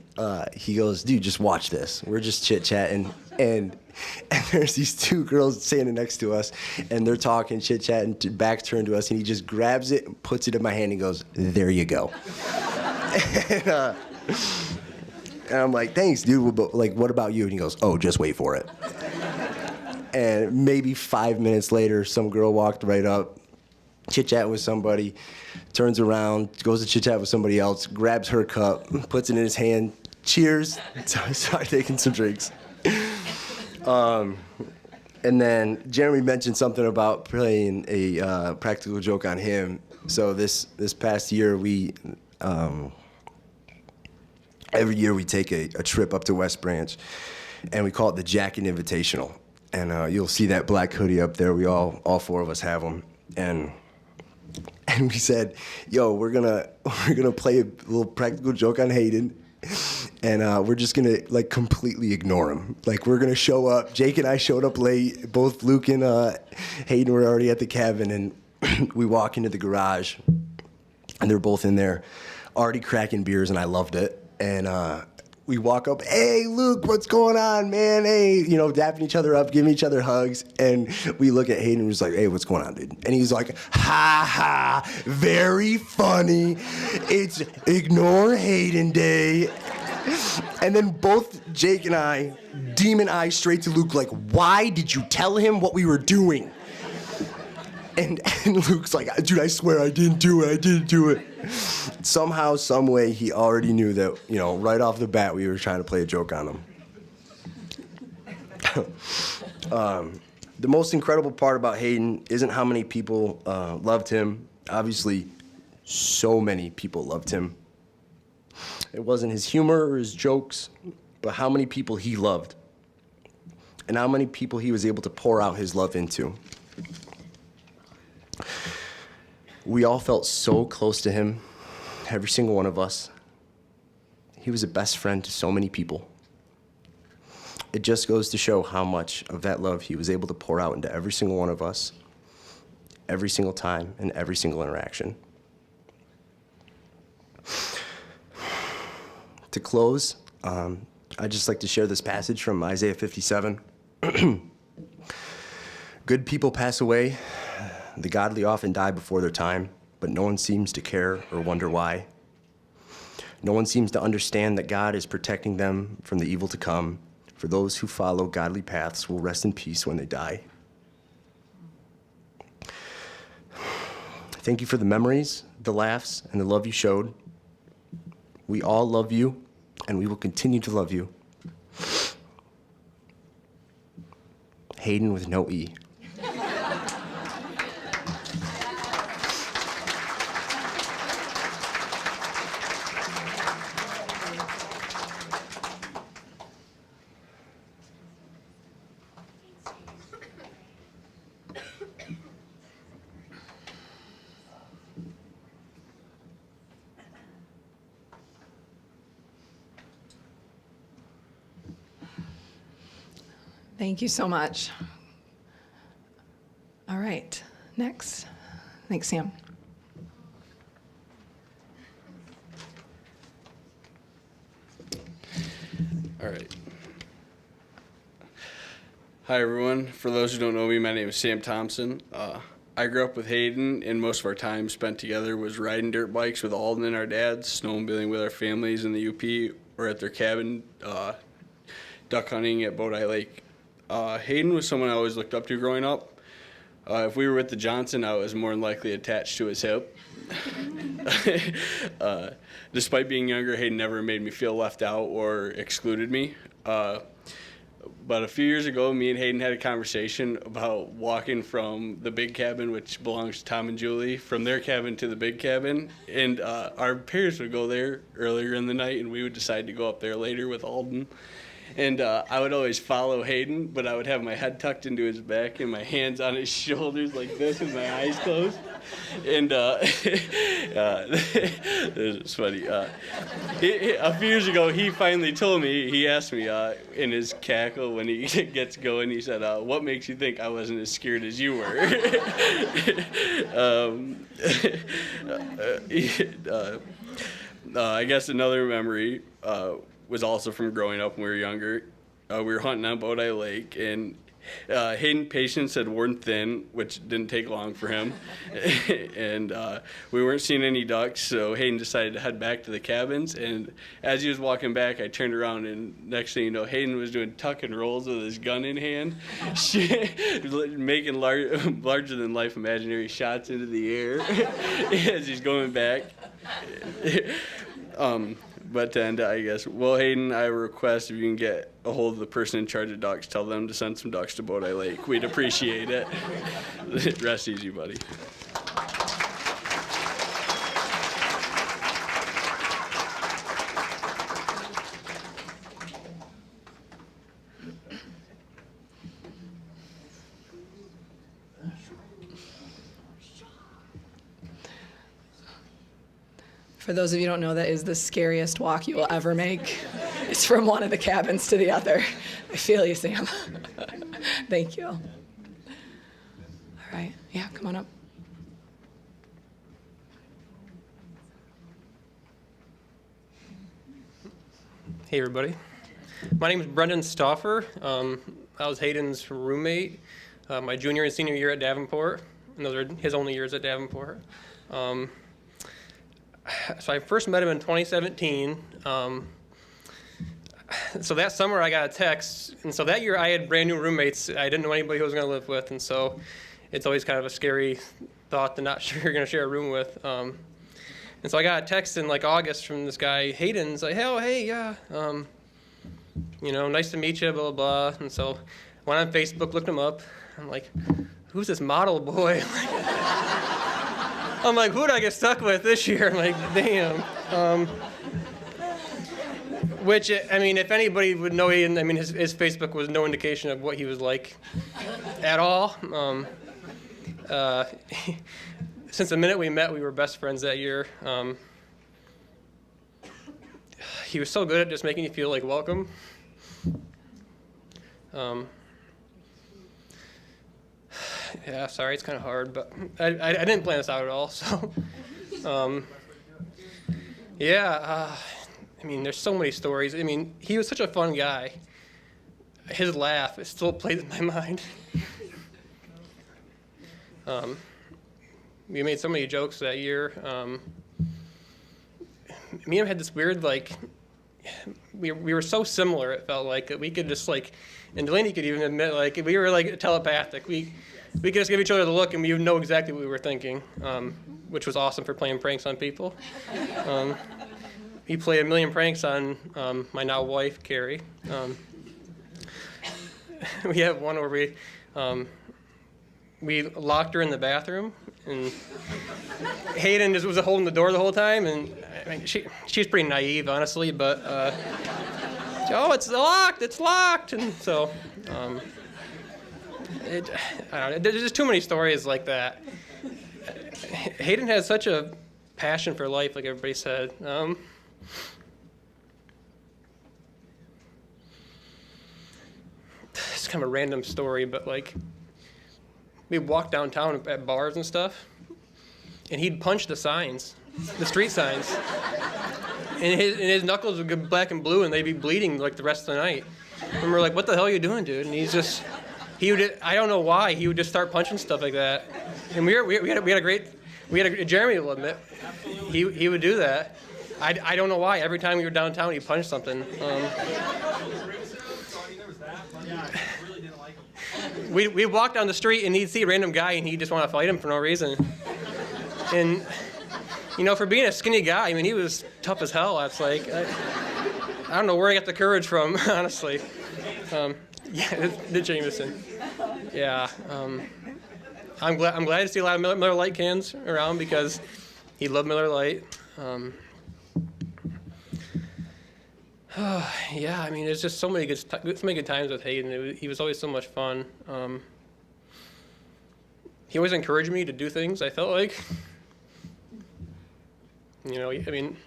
he goes, dude, just watch this. We're just chit-chatting. And there's these two girls standing next to us, and they're talking, chit-chatting, back turned to us, and he just grabs it and puts it in my hand and goes, "There you go." and, and I'm like, "Thanks, dude, but like, what about you?" And he goes, "Oh, just wait for it." And maybe 5 minutes later, some girl walked right up, chit-chat with somebody, turns around, goes to chit-chat with somebody else, grabs her cup, puts it in his hand, cheers, start taking some drinks. And then Jeremy mentioned something about playing a practical joke on him. So this past year, we every year we take a trip up to West Branch, and we call it the Jacket Invitational. And you'll see that black hoodie up there. We all four of us have them. And we said, "Yo, we're gonna play a little practical joke on Haydn, and we're just gonna like completely ignore him. Like we're gonna show up. Jake and I showed up late. Both Luke and Haydn were already at the cabin, and we walk into the garage, and they're both in there, already cracking beers, and I loved it. And we walk up, "Hey, Luke, what's going on, man? Hey," dapping each other up, giving each other hugs. And we look at Hayden and we're just like, "Hey, what's going on, dude?" And he's like, "Ha ha, very funny. It's Ignore Hayden Day." And then both Jake and I demon eyes straight to Luke like, "Why did you tell him what we were doing?" And Luke's like, "Dude, I swear I didn't do it. Somehow, some way, he already knew that, right off the bat, we were trying to play a joke on him. The most incredible part about Haydn isn't how many people loved him. Obviously, so many people loved him. It wasn't his humor or his jokes, but how many people he loved, and how many people he was able to pour out his love into. We all felt so close to him, every single one of us. He was a best friend to so many people. It just goes to show how much of that love he was able to pour out into every single one of us, every single time, and every single interaction. To close, I'd just like to share this passage from Isaiah 57. "Good people pass away. The godly often die before their time, but no one seems to care or wonder why. No one seems to understand that God is protecting them from the evil to come. For those who follow godly paths will rest in peace when they die." Thank you for the memories, the laughs, and the love you showed. We all love you, and we will continue to love you. Haydn with no E. Thank you so much. All right, next. Thanks, Sam. All right. Hi, everyone. For those who don't know me, my name is Sam Thompson. I grew up with Haydn, and most of our time spent together was riding dirt bikes with Alden and our dads, snowmobiling with our families in the UP, or at their cabin, duck hunting at Bodie Lake. Haydn was someone I always looked up to growing up. If we were with the Johnson, I was more than likely attached to his hip. Despite being younger, Haydn never made me feel left out or excluded me. But a few years ago, me and Haydn had a conversation about walking from the big cabin, which belongs to Tom and Julie, from their cabin to the big cabin. And our parents would go there earlier in the night, and we would decide to go up there later with Alden. And I would always follow Haydn, but I would have my head tucked into his back and my hands on his shoulders like this with my eyes closed. And it's funny. A few years ago, he finally told me, he asked me in his cackle when he gets going, he said, "What makes you think I wasn't as scared as you were?" I guess another memory was also from growing up when we were younger. we were hunting on Bodie Lake, and Hayden patience had worn thin, which didn't take long for him. And we weren't seeing any ducks, so Hayden decided to head back to the cabins. And as he was walking back, I turned around, and next thing you know, Hayden was doing tuck and rolls with his gun in hand, making larger than life imaginary shots into the air as he's going back. But to end it, I guess, well, Hayden, I request if you can get a hold of the person in charge of ducks, tell them to send some ducks to Bodie Lake. We'd appreciate it. Rest easy, buddy. For those of you who don't know, that is the scariest walk you will ever make. It's from one of the cabins to the other. I feel you, Sam. Thank you. All right. Yeah, come on up. Hey, everybody. My name is Brendan Stauffer. I was Hayden's roommate my junior and senior year at Davenport, and those are his only years at Davenport. So I first met him in 2017. So that summer I got a text, and so that year I had brand new roommates. I didn't know anybody who I was going to live with, and so it's always kind of a scary thought to not sure you're going to share a room with. And so I got a text in like August from this guy, Hayden's like, hey, yeah, nice to meet you, blah, blah, blah. And so I went on Facebook, looked him up. I'm like, who's this model boy? I'm like, who did I get stuck with this year? I'm like, damn. Which, I mean, if anybody would know Hayden, I mean, his Facebook was no indication of what he was like at all. Since the minute we met, we were best friends that year. He was so good at just making you feel like welcome. Yeah, sorry, it's kind of hard, but I didn't plan this out at all. So, I mean, there's so many stories. I mean, he was such a fun guy. His laugh, it still plays in my mind. We made so many jokes that year. Me and him had this weird, like, we were so similar, it felt like, that we could just, like, and Delaney could even admit, like, we were, like, telepathic. We could just give each other the look, and we would know exactly what we were thinking, which was awesome for playing pranks on people. He played a million pranks on my now wife, Carrie. We have one where we locked her in the bathroom, and Hayden just was holding the door the whole time, and I mean, she's pretty naive, honestly, but oh, it's locked, and so I don't know, there's just too many stories like that. Hayden has such a passion for life, like everybody said. It's kind of a random story, but like, we'd walk downtown at bars and stuff, and he'd punch the signs, the street signs, and his knuckles would get black and blue, and they'd be bleeding like the rest of the night. And we're like, what the hell are you doing, dude? And I don't know why, he would just start punching stuff like that. And Jeremy will admit, he would do that. I don't know why, every time we were downtown, he punched something. We'd walk down the street, and he'd see a random guy, and he'd just want to fight him for no reason. And, for being a skinny guy, I mean, he was tough as hell. It's like, I don't know where I got the courage from, honestly. The Jameson. Yeah. I'm glad to see a lot of Miller Lite cans around because he loved Miller Lite. Yeah, I mean, there's just so many good times with Hayden. He was always so much fun. He always encouraged me to do things, I felt like. I mean,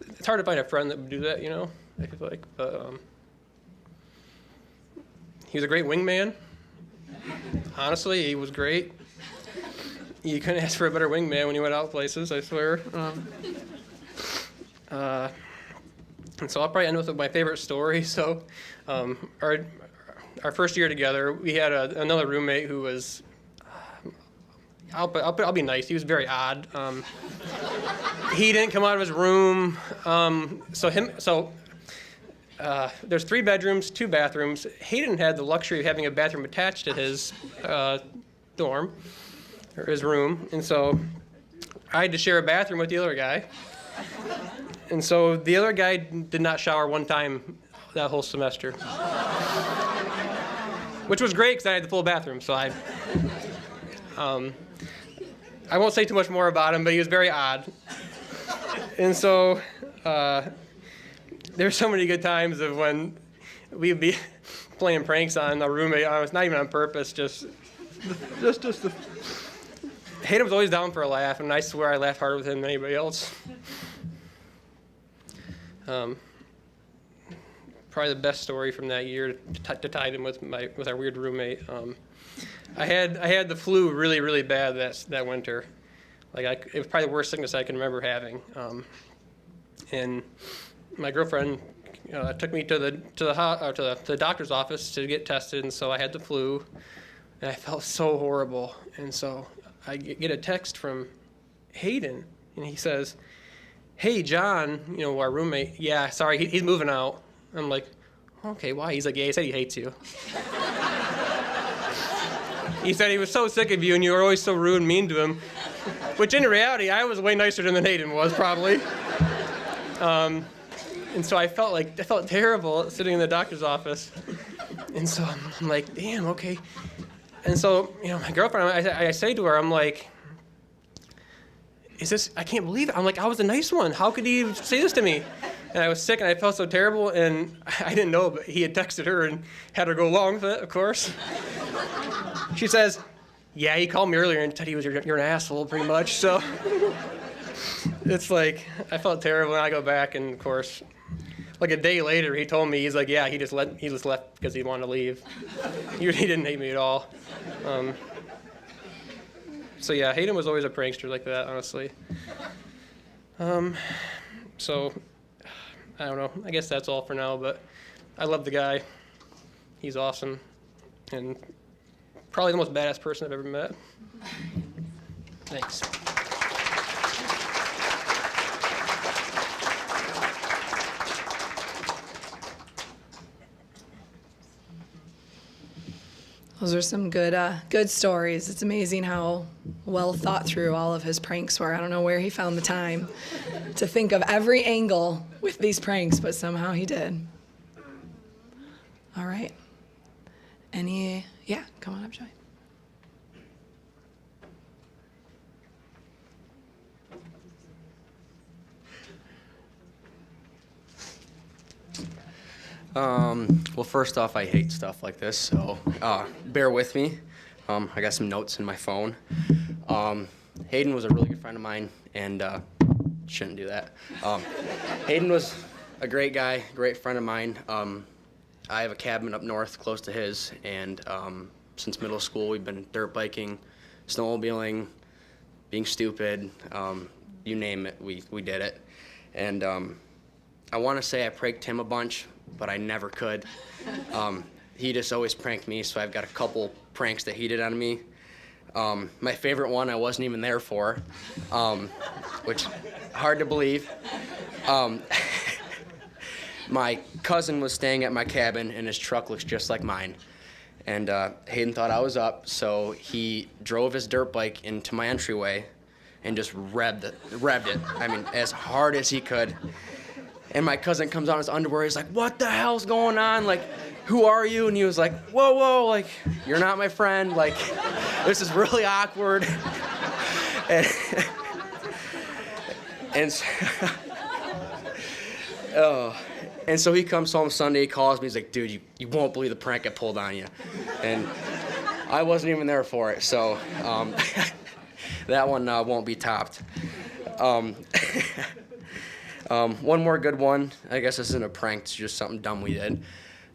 it's hard to find a friend that would do that, I feel like. But he was a great wingman. Honestly, he was great. You couldn't ask for a better wingman when you went out places, I swear. And so I'll probably end with my favorite story. So our first year together, we had another roommate who was, I'll be nice, he was very odd. He didn't come out of his room. There's 3 bedrooms, 2 bathrooms. Haydn had the luxury of having a bathroom attached to his dorm, or his room. And so I had to share a bathroom with the other guy. And so the other guy did not shower one time that whole semester. Which was great because I had the full bathroom, so I won't say too much more about him, but he was very odd. And so there's so many good times of when we'd be playing pranks on a roommate. It's not even on purpose, just Hayden was always down for a laugh, and I swear I laughed harder with him than anybody else. Probably the best story from that year to tie in with our weird roommate. I had the flu really, really bad that winter. It was probably the worst sickness I can remember having. And my girlfriend took me to the doctor's office to get tested, and so I had the flu, and I felt so horrible. And so I get a text from Haydn, and he says, "Hey, John, our roommate, yeah, sorry, he's moving out." I'm like, "Okay, why?" He's like, "Yeah, he said he hates you." He said he was so sick of you and you were always so rude and mean to him, which in reality, I was way nicer than Haydn was, probably. And so I felt terrible sitting in the doctor's office. And so I'm like, damn, okay. And so, my girlfriend, I say to her, I'm like, I can't believe it. I'm like, I was a nice one. How could he say this to me? And I was sick and I felt so terrible, and I didn't know, but he had texted her and had her go along with it, of course. She says, "Yeah, he called me earlier and said you're an asshole, pretty much." So it's like, I felt terrible, and I go back, and of course, like a day later, he told me, he's like, "Yeah, he just left because he wanted to leave. He didn't hate me at all." So yeah, Haydn was always a prankster like that, honestly. So I don't know. I guess that's all for now, but I love the guy. He's awesome, and probably the most badass person I've ever met. Thanks. Those are some good stories. It's amazing how well thought through all of his pranks were. I don't know where he found the time to think of every angle with these pranks, but somehow he did. All right. Yeah, come on up, Joey. Well, first off, I hate stuff like this, so bear with me. I got some notes in my phone. Haydn was a really good friend of mine, and shouldn't do that. Haydn was a great guy, great friend of mine. I have a cabin up north close to his, and since middle school, we've been dirt biking, snowmobiling, being stupid, you name it, we did it. And I want to say I pranked him a bunch, but I never could. He just always pranked me, so I've got a couple pranks that he did on me. My favorite one I wasn't even there for, which hard to believe. My cousin was staying at my cabin, and his truck looks just like mine. And Haydn thought I was up, so he drove his dirt bike into my entryway and just revved it. I mean, as hard as he could. And my cousin comes out in his underwear. He's like, "What the hell's going on? Like, who are you?" And he was like, whoa, like, "You're not my friend. Like, this is really awkward." And so he comes home Sunday, he calls me, he's like, "Dude, you won't believe the prank I pulled on you." And I wasn't even there for it, so that one won't be topped. One more good one. I guess this isn't a prank, it's just something dumb we did.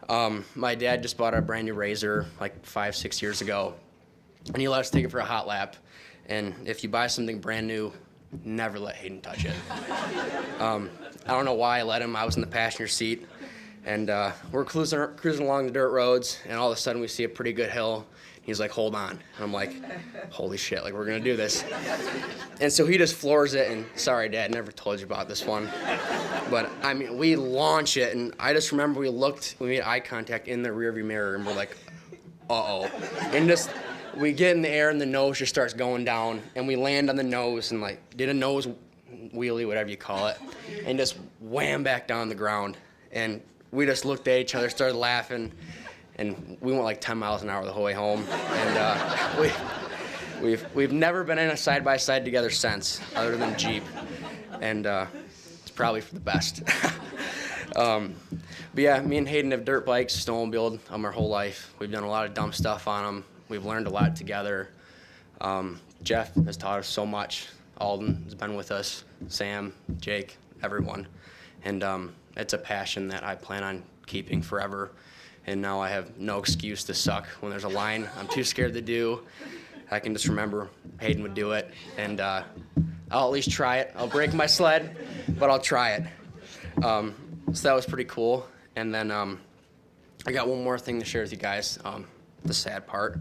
My dad just bought a brand new Razor like 5-6 years ago, and he let us take it for a hot lap. And if you buy something brand new, never let Haydn touch it. I don't know why I let him. I was in the passenger seat. And we're cruising along the dirt roads, and all of a sudden we see a pretty good hill. He's like, hold on. And I'm like, holy shit, like, we're going to do this. And so he just floors it, and sorry, Dad, never told you about this one. But, I mean, we launch it, and I just remember we made eye contact in the rearview mirror, and we're like, uh-oh. And just, we get in the air, and the nose just starts going down, and we land on the nose, and, like, did a nose wheelie, whatever you call it, and just wham back down on the ground. And we just looked at each other, started laughing, and we went like 10 miles an hour the whole way home. And we've never been in a side-by-side together since, other than Jeep. And it's probably for the best. But yeah, me and Haydn have dirt bikes, snowmobiled our whole life. We've done a lot of dumb stuff on them. We've learned a lot together. Jeff has taught us so much. Alden has been with us, Sam, Jake, everyone. And it's a passion that I plan on keeping forever. And now I have no excuse to suck when there's a line I'm too scared to do. I can just remember Haydn would do it. And I'll at least try it. I'll break my sled, but I'll try it. So that was pretty cool. And then I got one more thing to share with you guys, the sad part.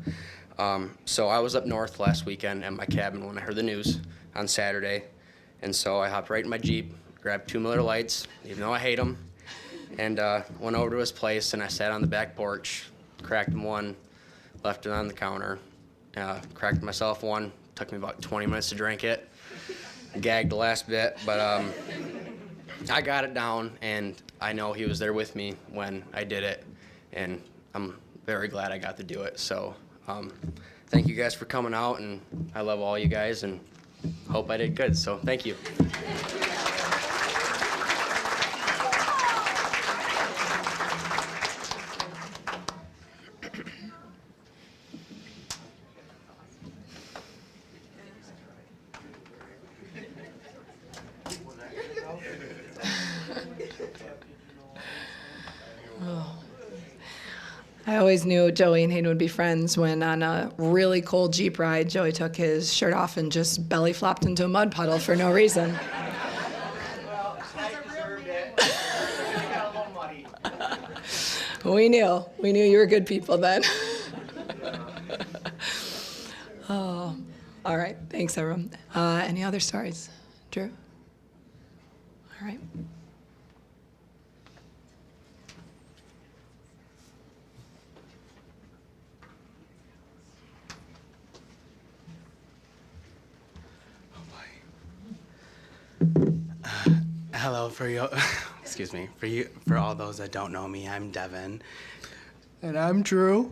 So I was up north last weekend at my cabin when I heard the news on Saturday. And so I hopped right in my Jeep, grabbed 2 Miller Lights, even though I hate them, and went over to his place, and I sat on the back porch, cracked him one, left it on the counter, cracked myself one. Took me about 20 minutes to drink it, gagged the last bit, but I got it down, and I know he was there with me when I did it, and I'm very glad I got to do it. So thank you guys for coming out, and I love all you guys, and hope I did good, so thank you. I always knew Joey and Haydn would be friends when on a really cold Jeep ride, Joey took his shirt off and just belly flopped into a mud puddle for no reason. We knew you were good people then. Oh, all right. Thanks, everyone. Any other stories? Drew? All right. Hello, for all those that don't know me, I'm Devin. And I'm Drew.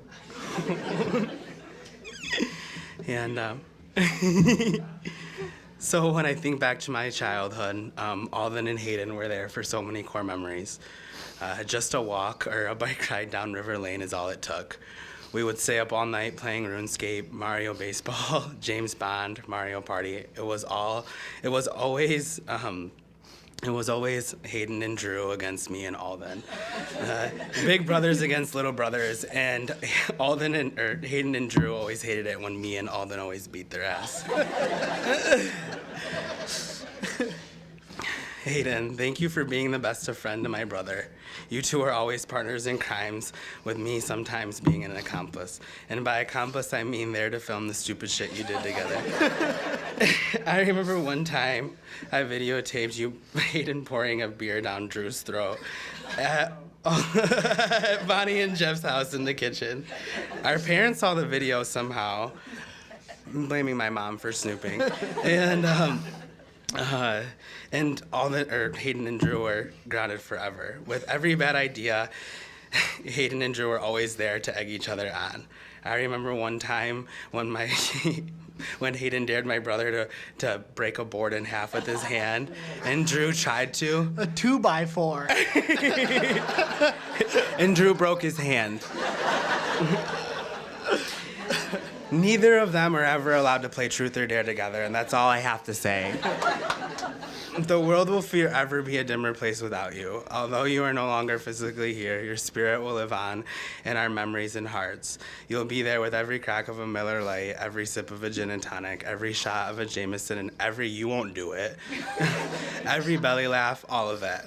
And so when I think back to my childhood, Alden and Haydn were there for so many core memories. Just a walk or a bike ride down River Lane is all it took. We would stay up all night playing RuneScape, Mario Baseball, James Bond, Mario Party. It was always Haydn and Drew against me and Alden. Big brothers against little brothers, and Haydn and Drew always hated it when me and Alden always beat their ass. Haydn, thank you for being the best of friend to my brother. You two are always partners in crimes, with me sometimes being an accomplice. And by accomplice, I mean there to film the stupid shit you did together. I remember one time I videotaped you, Haydn, pouring a beer down Drew's throat at Bonnie and Jeff's house in the kitchen. Our parents saw the video somehow, blaming my mom for snooping. And Haydn and Drew were grounded forever. With every bad idea, Haydn and Drew were always there to egg each other on. I remember one time when when Haydn dared my brother to break a board in half with his hand, and Drew tried to. A 2x4. And Drew broke his hand. Neither of them are ever allowed to play Truth or Dare together, and that's all I have to say. The world will forever be a dimmer place without you. Although you are no longer physically here, your spirit will live on in our memories and hearts. You'll be there with every crack of a Miller Lite, every sip of a gin and tonic, every shot of a Jameson, and every you won't do it. Every belly laugh, all of it.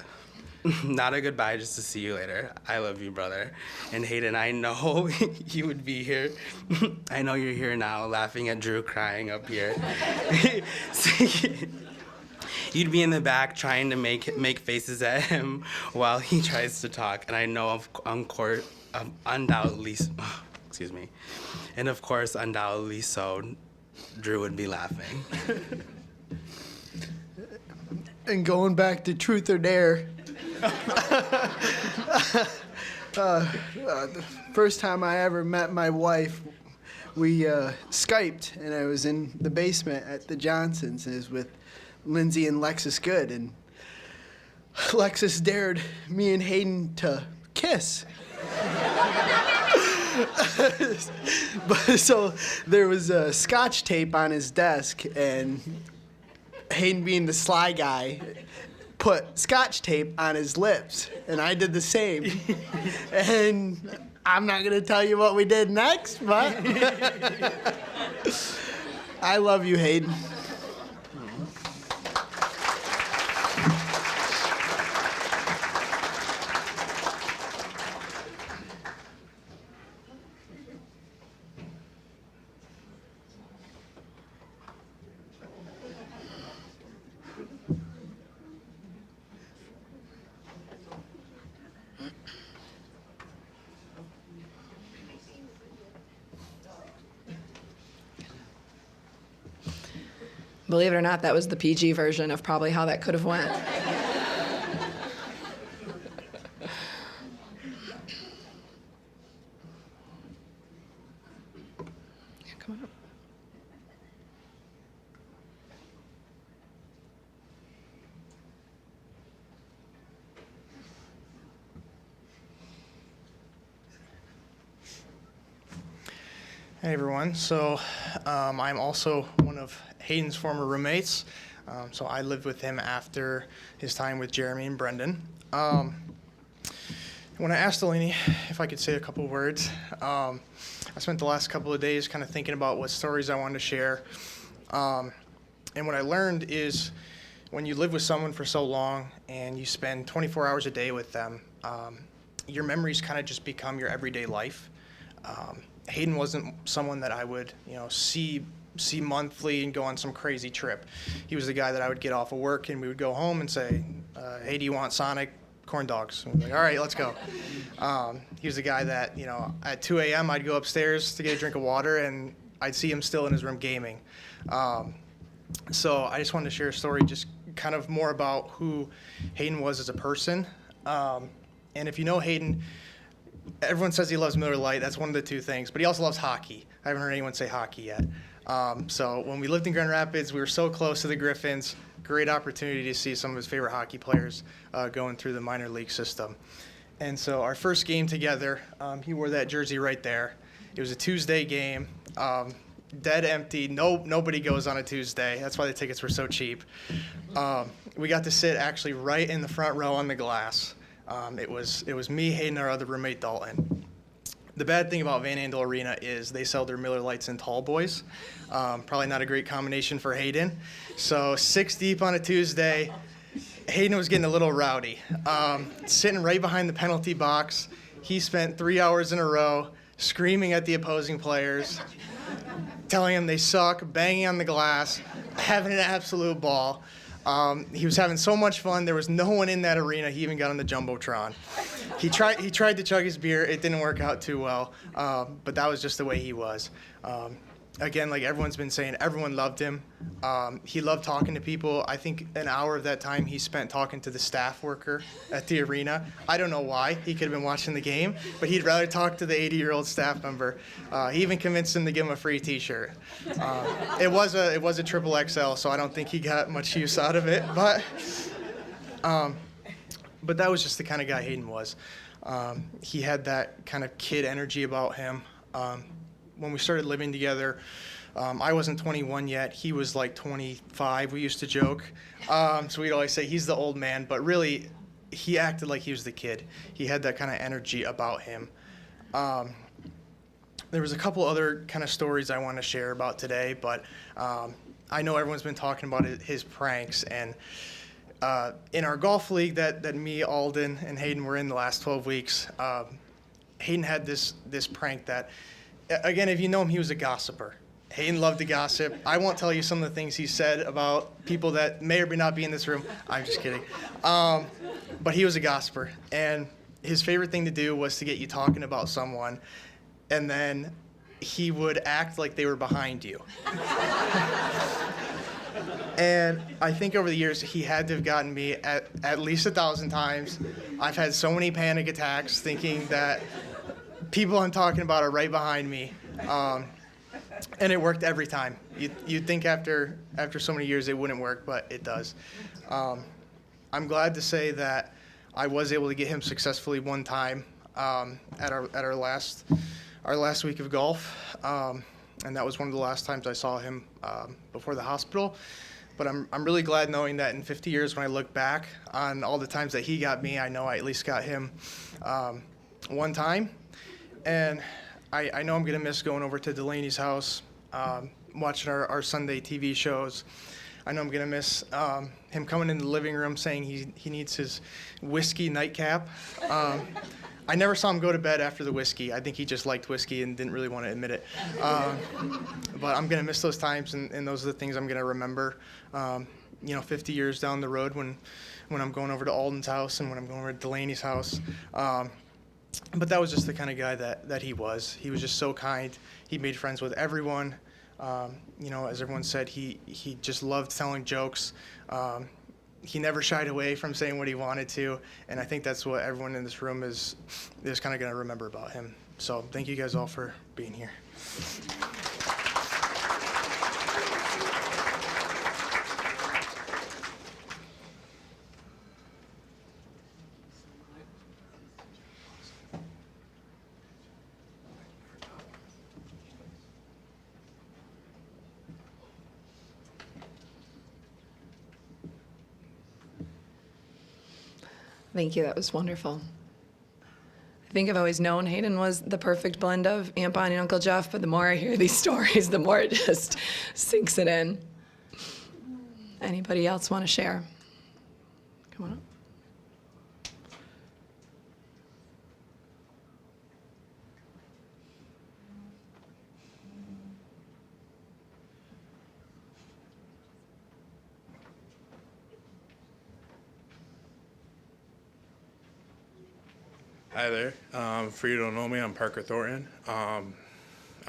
Not a goodbye, just to see you later. I love you, brother. And Haydn, I know you would be here. I know you're here now, laughing at Drew crying up here. You'd be in the back trying to make faces at him while he tries to talk, and I know undoubtedly, excuse me, and of course, undoubtedly so, Drew would be laughing. And going back to Truth or Dare, the first time I ever met my wife, we Skyped, and I was in the basement at the Johnsons. It was with Lindsay and Lexus Good, and Lexus dared me and Haydn to kiss. But so there was a scotch tape on his desk, and Haydn, being the sly guy, put scotch tape on his lips, and I did the same. And I'm not gonna tell you what we did next, but I love you, Haydn. Believe it or not, that was the PG version of probably how that could have went. Yeah, come on up. Hey everyone, so I'm also one of Haydn's former roommates, so I lived with him after his time with Jeremy and Brendan. When I asked Delaney if I could say a couple words, I spent the last couple of days kind of thinking about what stories I wanted to share. And what I learned is when you live with someone for so long and you spend 24 hours a day with them, your memories kind of just become your everyday life. Haydn wasn't someone that I would, see monthly and go on some crazy trip. He was the guy that I would get off of work and we would go home and say, hey, do you want Sonic corn dogs? And we'd be like, all right, let's go. He was the guy that, at 2 a.m. I'd go upstairs to get a drink of water and I'd see him still in his room gaming. So I just wanted to share a story just kind of more about who Haydn was as a person. And if you know Haydn, everyone says he loves Miller Lite. That's one of the two things. But he also loves hockey. I haven't heard anyone say hockey yet. So when we lived in Grand Rapids, we were so close to the Griffins. Great opportunity to see some of his favorite hockey players going through the minor league system. And so our first game together, he wore that jersey right there. It was a Tuesday game, dead empty. Nobody goes on a Tuesday. That's why the tickets were so cheap. We got to sit actually right in the front row on the glass. It was me, Haydn, our other roommate, Dalton. The bad thing about Van Andel Arena is they sell their Miller Lites in tall boys. Probably not a great combination for Haydn. So 6 deep on a Tuesday, Haydn was getting a little rowdy. Sitting right behind the penalty box, he spent 3 hours in a row screaming at the opposing players, telling them they suck, banging on the glass, having an absolute ball. He was having so much fun. There was no one in that arena. He even got on the Jumbotron. He tried to chug his beer. It didn't work out too well, but that was just the way he was. Again, like everyone's been saying, everyone loved him. He loved talking to people. I think an hour of that time he spent talking to the staff worker at the arena. I don't know why. He could have been watching the game, but he'd rather talk to the 80-year-old staff member. He even convinced him to give him a free T-shirt. It was a triple XL, so I don't think he got much use out of it. But that was just the kind of guy Haydn was. He had that kind of kid energy about him. When we started living together, I wasn't 21 yet. He was like 25, we used to joke. So we'd always say he's the old man, but really, he acted like he was the kid. He had that kind of energy about him. There was a couple other kind of stories I want to share about today, but I know everyone's been talking about his pranks, and in our golf league that me, Alden, and Haydn were in the last 12 weeks, Haydn had this prank that, again, if you know him, he was a gossiper. Haydn loved to gossip. I won't tell you some of the things he said about people that may or may not be in this room. I'm just kidding. But he was a gossiper, and his favorite thing to do was to get you talking about someone, and then he would act like they were behind you. And I think over the years, he had to have gotten me at least 1,000 times. I've had so many panic attacks thinking that people I'm talking about are right behind me. And it worked every time. You'd think after so many years it wouldn't work, but it does. I'm glad to say that I was able to get him successfully one time at our last week of golf, and that was one of the last times I saw him before the hospital. But I'm really glad knowing that in 50 years, when I look back on all the times that he got me, I know I at least got him one time. And I know I'm going to miss going over to Delaney's house, watching our Sunday TV shows. I know I'm going to miss him coming in the living room saying he needs his whiskey nightcap. I never saw him go to bed after the whiskey. I think he just liked whiskey and didn't really want to admit it. But I'm going to miss those times, and those are the things I'm going to remember, 50 years down the road when I'm going over to Alden's house and when I'm going over to Delaney's house. But that was just the kind of guy that he was. He was just so kind. He made friends with everyone. As everyone said, he just loved telling jokes. He never shied away from saying what he wanted to, and I think that's what everyone in this room is kind of going to remember about him. So thank you guys all for being here. Thank you. That was wonderful. I think I've always known Haydn was the perfect blend of Aunt Bonnie and Uncle Jeff, but the more I hear these stories, the more it just sinks it in. Anybody else want to share? Come on up. Hi there. For you who don't know me, I'm Parker Thornton. I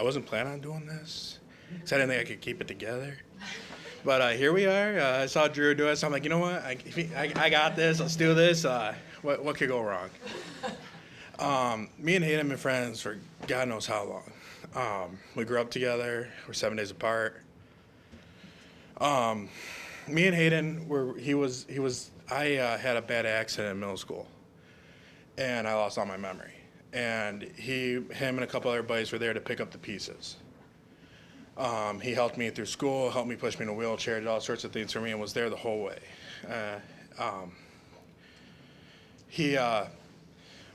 wasn't planning on doing this because I didn't think I could keep it together. But here we are. I saw Drew do it, so I'm like, you know what? I got this. Let's do this. What could go wrong? Me and Hayden have been friends for God knows how long. We grew up together. We're 7 days apart. Me and Hayden I had a bad accident in middle school. And I lost all my memory. And him and a couple other buddies were there to pick up the pieces. He helped me through school, helped me push me in a wheelchair, did all sorts of things for me, and was there the whole way.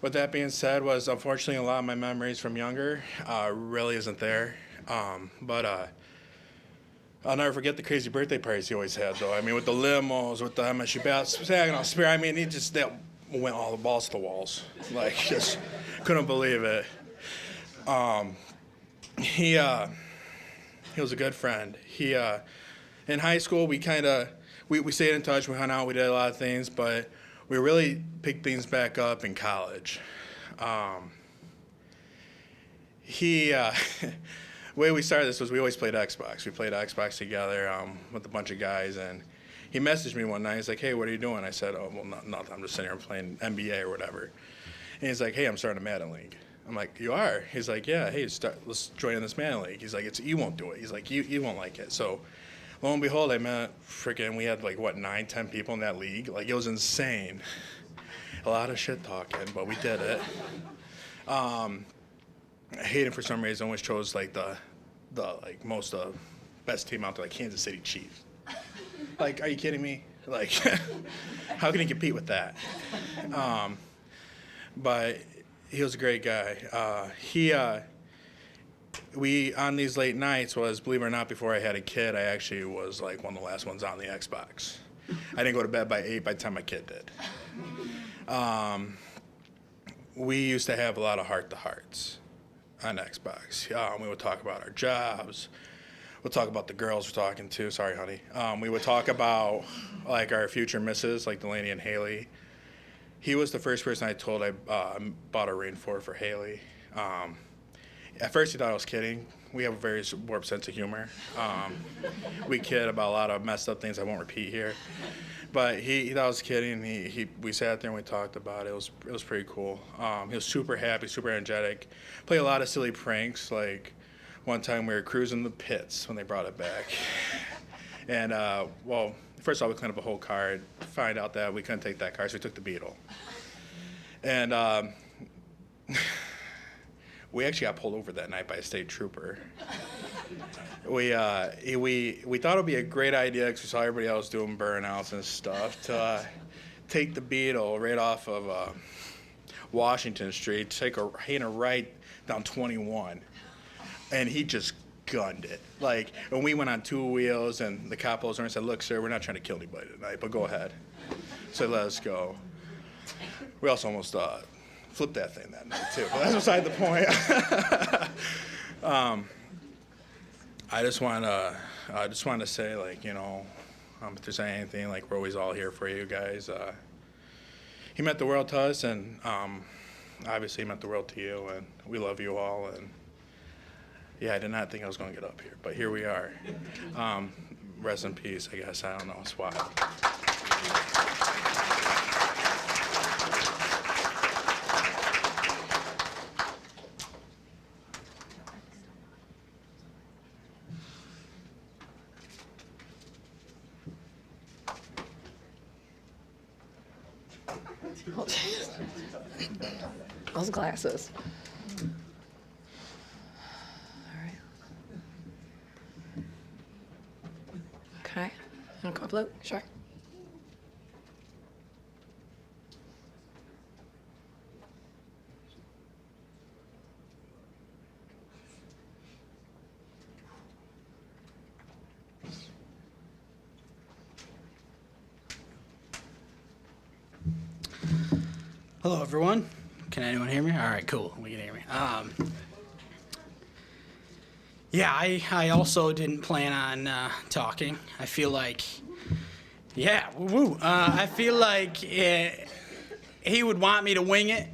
With that being said, was unfortunately a lot of my memories from younger really isn't there. But I'll never forget the crazy birthday parties he always had, though. I mean, with the limos, with the MSU Saginaw Spear. I mean, that went all the balls to the walls. Like, just couldn't believe it. He was a good friend. In high school, we stayed in touch, we hung out, we did a lot of things, but we really picked things back up in college. The way we started this was we always played Xbox. We played Xbox together with a bunch of guys, and he messaged me one night. He's like, hey, what are you doing? I said, oh, well, nothing. I'm just sitting here playing NBA or whatever. And he's like, hey, I'm starting a Madden League. I'm like, you are? He's like, yeah, hey, let's join in this Madden League. He's like, you won't do it. He's like, you won't like it. So lo and behold, we had 9, 10 people in that league. Like, it was insane. A lot of shit talking, but we did it. Hayden, for some reason, always chose the most best team out there, like Kansas City Chiefs. Like, are you kidding me? Like, how can he compete with that? But he was a great guy. We on these late nights was, believe it or not, before I had a kid, I actually was like one of the last ones on the Xbox. I didn't go to bed by 8 by the time my kid did. We used to have a lot of heart-to-hearts on Xbox. We would talk about our jobs. We'll talk about the girls we're talking to. Sorry, honey. We would talk about like our future misses, like Delaney and Haley. He was the first person I told I bought a ring for Haley. At first he thought I was kidding. We have a very warped sense of humor. We kid about a lot of messed up things I won't repeat here. But he thought I was kidding. We sat there and we talked about it. It was pretty cool. He was super happy, super energetic. Played a lot of silly pranks. Like one time we were cruising the pits when they brought it back. And well, first of all, we cleaned up a whole car. Find out that we couldn't take that car, so we took the Beetle. And we actually got pulled over that night by a state trooper. We thought it would be a great idea because we saw everybody else doing burnouts and stuff to take the Beetle right off of Washington Street, take a right down 21, and he just gunned it. Like, and we went on 2 wheels, and the cop was there and said, "Look, sir, we're not trying to kill anybody tonight, but go ahead." So let us go. We also almost flipped that thing that night too, but that's beside the point. I just want to say, like, you know, if there's anything, like, we're always all here for you guys. He meant the world to us, and obviously he meant the world to you, and we love you all. And yeah, I did not think I was going to get up here, but here we are. Rest in peace, I guess. I don't know. It's wild. Those glasses. All right. Okay. You want to go up, Luke? Sure. Hello, everyone. Can anyone hear me? All right, cool. We can hear me. Yeah, I also didn't plan on talking. I feel like, yeah, woo-woo. I feel like he would want me to wing it.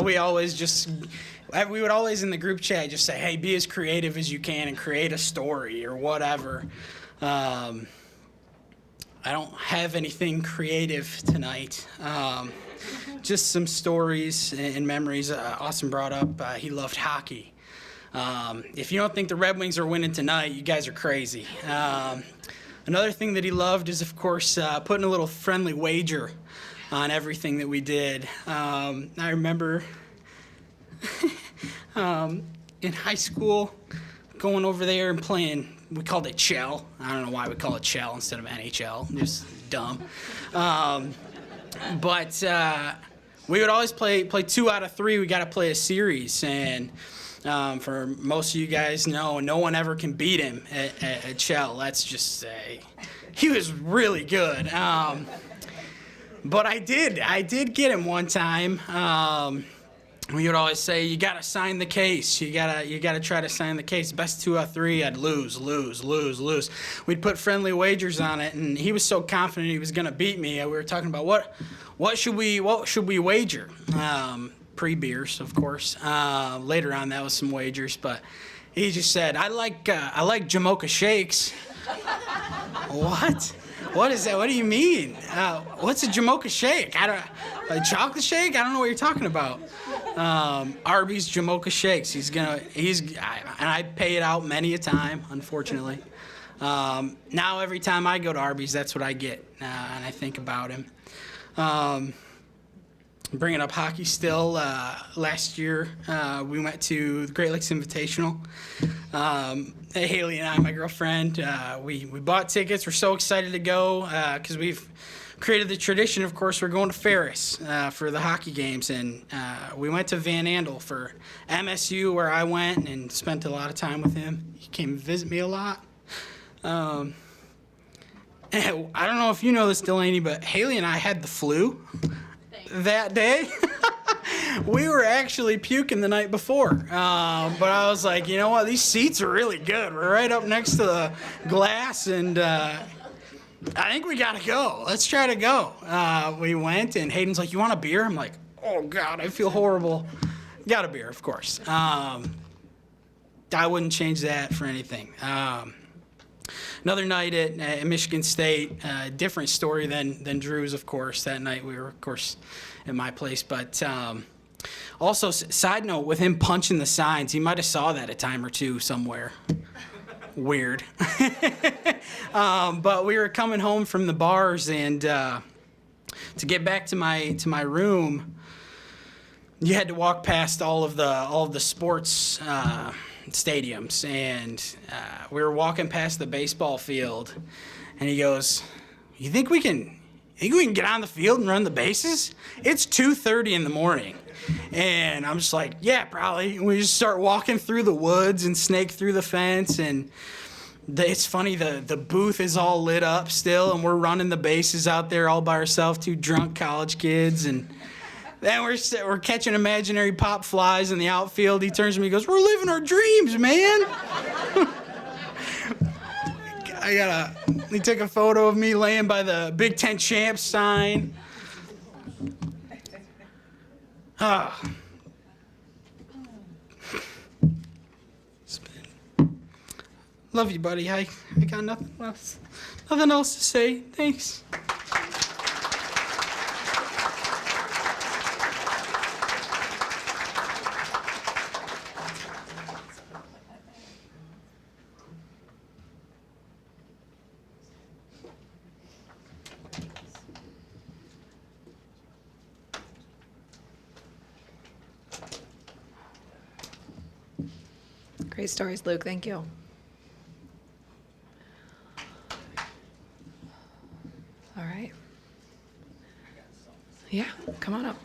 We would always in the group chat just say, hey, be as creative as you can and create a story or whatever. I don't have anything creative tonight. Just some stories and memories. Austin brought up he loved hockey. If you don't think the Red Wings are winning tonight, you guys are crazy. Another thing that he loved is, of course, putting a little friendly wager on everything that we did. I remember in high school going over there and playing, we called it Chell. I don't know why we call it Chell instead of NHL. Just dumb. But we would always play 2 out of 3. We got to play a series, and for most of you guys know, no one ever can beat him at Chell. Let's just say he was really good. But I did get him one time. We would always say, you gotta sign the case. You gotta try to sign the case. Best 2 out of 3, I'd lose. We'd put friendly wagers on it, and he was so confident he was gonna beat me. We were talking about what should we wager? Pre-beers, of course. Later on, that was some wagers, but he just said, I like Jamocha shakes. What? What is that? What do you mean? What's a Jamocha shake? A chocolate shake? I don't know what you're talking about. Arby's Jamocha shakes. And I pay it out many a time, unfortunately. Now every time I go to Arby's, that's what I get, and I think about him. bringing up hockey still. Last year, we went to the Great Lakes Invitational. Haley and I, my girlfriend, we bought tickets. We're so excited to go because we've created the tradition. Of course, we're going to Ferris for the hockey games, and we went to Van Andel for MSU, where I went and spent a lot of time with him. He came to visit me a lot. I don't know if you know this, Delaney, but Haley and I had the flu that day. We were actually puking the night before. But I was like, you know what? These seats are really good. We're right up next to the glass, and I think we got to go. Let's try to go. We went, and Hayden's like, you want a beer? I'm like, oh, God, I feel horrible. Got a beer, of course. I wouldn't change that for anything. Another night at Michigan State, different story than Drew's, of course. That night we were, of course, at my place. But also, side note, with him punching the signs, he might have saw that a time or two somewhere. Weird. But we were coming home from the bars, and to get back to my room, you had to walk past all of the sports stadiums, and we were walking past the baseball field, and he goes, you think we can get on the field and run the bases? It's 2:30 in the morning. And I'm just like, yeah, probably. And we just start walking through the woods and snake through the fence, and it's funny, the booth is all lit up still, and we're running the bases out there all by ourselves, two drunk college kids, and then we're catching imaginary pop flies in the outfield. He turns to me and goes, we're living our dreams, man. He took a photo of me laying by the Big Ten Champs sign. Love you, buddy. I got nothing else to say. Thanks. Great stories, Luke. Thank you. All right. Yeah, come on up.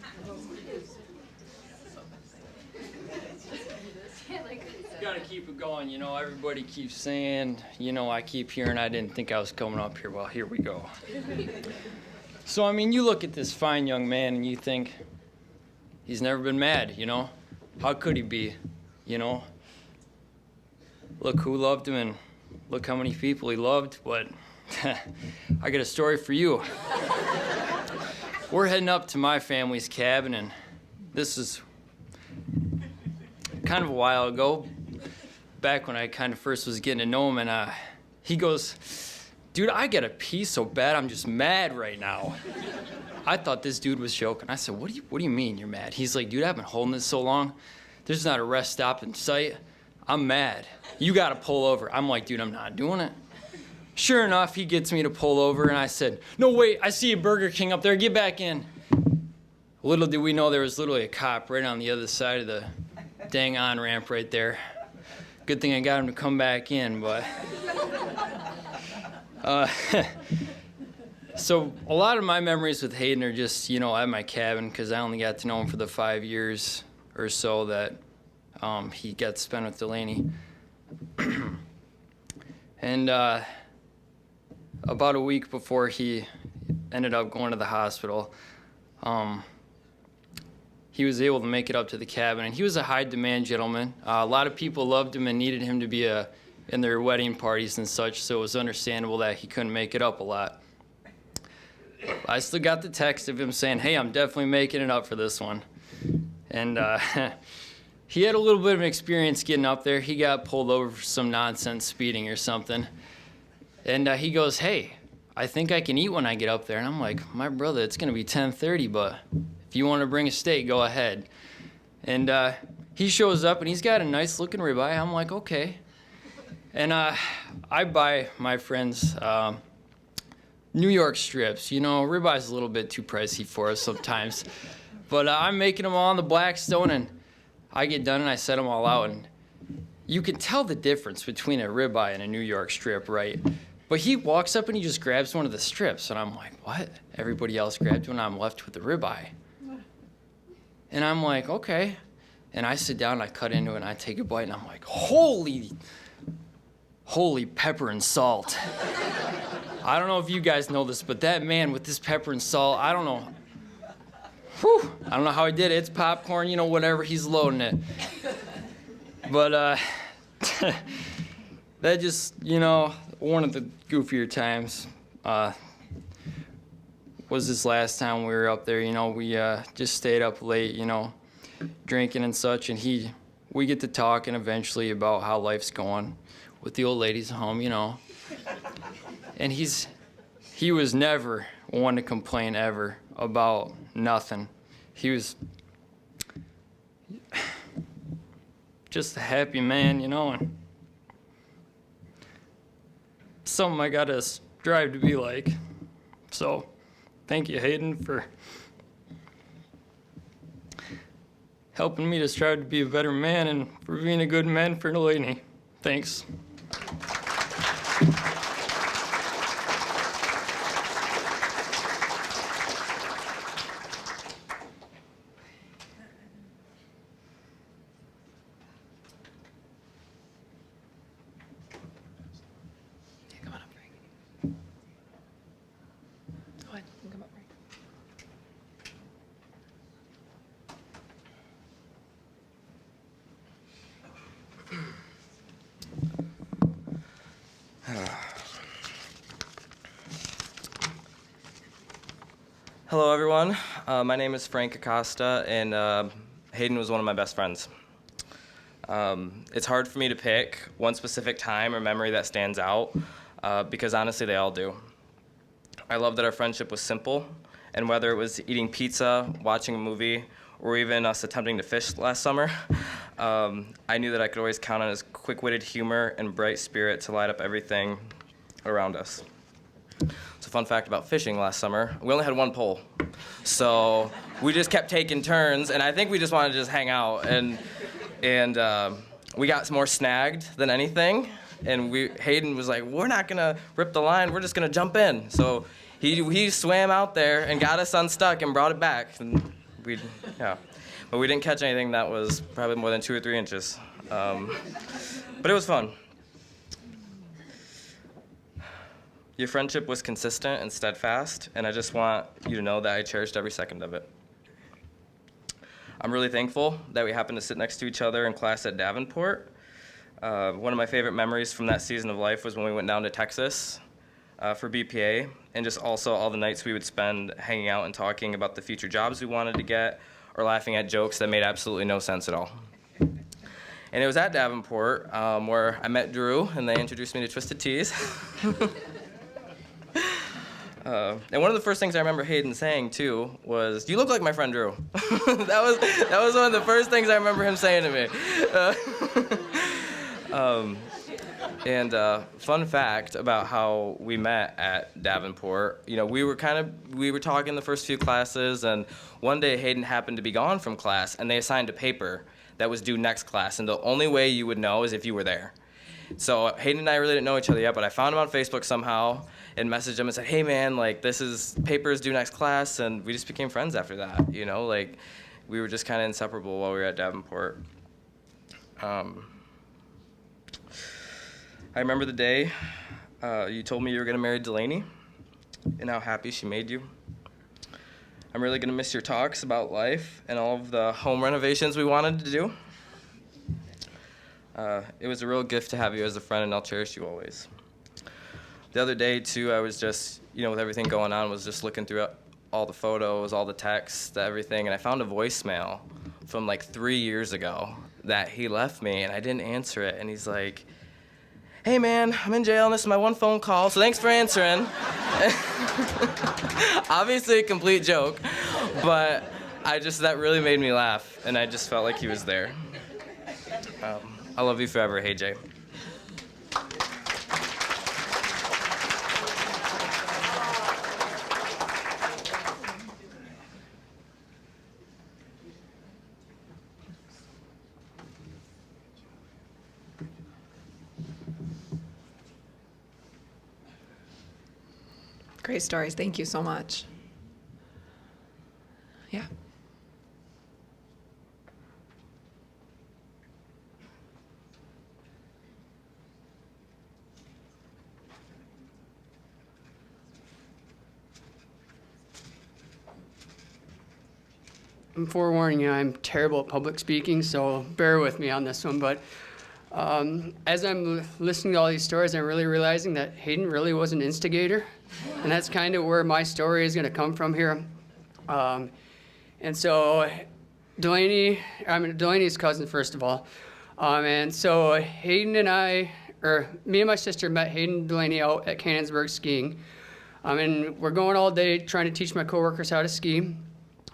Gotta keep it going, you know, everybody keeps saying, you know, I keep hearing I didn't think I was coming up here. Well, here we go. So, I mean, you look at this fine young man and you think, he's never been mad, you know? How could he be, you know? Look who loved him and look how many people he loved, but I got a story for you. We're heading up to my family's cabin, and this is kind of a while ago, back when I kind of first was getting to know him, and he goes, dude, I gotta pee so bad, I'm just mad right now. I thought this dude was joking. I said, what do you mean you're mad? He's like, dude, I've been holding this so long, there's not a rest stop in sight. I'm mad. You gotta pull over. I'm like, dude, I'm not doing it. Sure enough, he gets me to pull over, and I said, no, wait, I see a Burger King up there, get back in. Little did we know there was literally a cop right on the other side of the dang on-ramp right there. Good thing I got him to come back in, but... So a lot of my memories with Haydn are just, you know, at my cabin, because I only got to know him for the 5 years or so that he got to spend with Delaney. And about a week before he ended up going to the hospital, he was able to make it up to the cabin, and he was a high-demand gentleman. A lot of people loved him and needed him to be in their wedding parties and such, so it was understandable that he couldn't make it up a lot. I still got the text of him saying, hey, I'm definitely making it up for this one. And he had a little bit of an experience getting up there. He got pulled over for some nonsense speeding or something. And he goes, hey, I think I can eat when I get up there. And I'm like, my brother, it's going to be 10:30, but if you want to bring a steak, go ahead. And he shows up, and he's got a nice-looking ribeye. I'm like, okay. And I buy my friends New York strips. You know, ribeye's a little bit too pricey for us sometimes. But I'm making them all on the Blackstone, and I get done and I set them all out, and you can tell the difference between a ribeye and a New York strip, right? But he walks up and he just grabs one of the strips, and I'm like, what? Everybody else grabbed one, I'm left with the ribeye. And I'm like, okay. And I sit down and I cut into it and I take a bite, and I'm like, holy pepper and salt. I don't know if you guys know this, but that man with this pepper and salt, I don't know. Whew, I don't know how he did it. It's popcorn, whatever, he's loading it. But that just, one of the goofier times was this last time we were up there. We just stayed up late, drinking and such, and we get to talking eventually about how life's going with the old ladies at home, And he was never one to complain ever about nothing. He was just a happy man, and something I gotta strive to be like. So, thank you, Haydn, for helping me to strive to be a better man and for being a good man for Delaney. Thanks. Hello, everyone. My name is Frank Acosta, and Haydn was one of my best friends. It's hard for me to pick one specific time or memory that stands out, because honestly, they all do. I love that our friendship was simple, and whether it was eating pizza, watching a movie, or even us attempting to fish last summer, I knew that I could always count on his quick-witted humor and bright spirit to light up everything around us. So fun fact about fishing last summer, we only had one pole. So we just kept taking turns, and I think we just wanted to just hang out. And we got more snagged than anything. And Haydn was like, we're not gonna rip the line, we're just gonna jump in. So he swam out there and got us unstuck and brought it back. And but we didn't catch anything that was probably more than 2 or 3 inches. But it was fun. Your friendship was consistent and steadfast, and I just want you to know that I cherished every second of it. I'm really thankful that we happened to sit next to each other in class at Davenport. One of my favorite memories from that season of life was when we went down to Texas for BPA, and just also all the nights we would spend hanging out and talking about the future jobs we wanted to get, or laughing at jokes that made absolutely no sense at all. And it was at Davenport where I met Drew, and they introduced me to Twisted Teas. And one of the first things I remember Haydn saying, too, was, "You look like my friend Drew." that was one of the first things I remember him saying to me. Fun fact about how we met at Davenport, we were talking the first few classes, and one day Haydn happened to be gone from class, and they assigned a paper that was due next class, and the only way you would know is if you were there. So Haydn and I really didn't know each other yet, but I found him on Facebook somehow and messaged him and said, "Hey man, paper is due next class," and we just became friends after that. We were just kind of inseparable while we were at Davenport. I remember the day you told me you were gonna marry Delaney, and how happy she made you. I'm really gonna miss your talks about life and all of the home renovations we wanted to do. It was a real gift to have you as a friend, and I'll cherish you always. The other day, too, I was just, with everything going on, was just looking through all the photos, all the texts, everything, and I found a voicemail from 3 years ago that he left me, and I didn't answer it, and he's like, "Hey, man, I'm in jail, and this is my one phone call, so thanks for answering." Obviously a complete joke, but that really made me laugh, and I just felt like he was there. I love you forever, Hey Jay. Great stories. Thank you so much. Yeah. I'm forewarning you, I'm terrible at public speaking, so bear with me on this one. But as I'm listening to all these stories, I'm really realizing that Haydn really was an instigator. And that's kind of where my story is going to come from here. And so Delaney's cousin, first of all. And so Haydn and me and my sister met Haydn and Delaney out at Cannonsburg skiing. And we're going all day trying to teach my coworkers how to ski.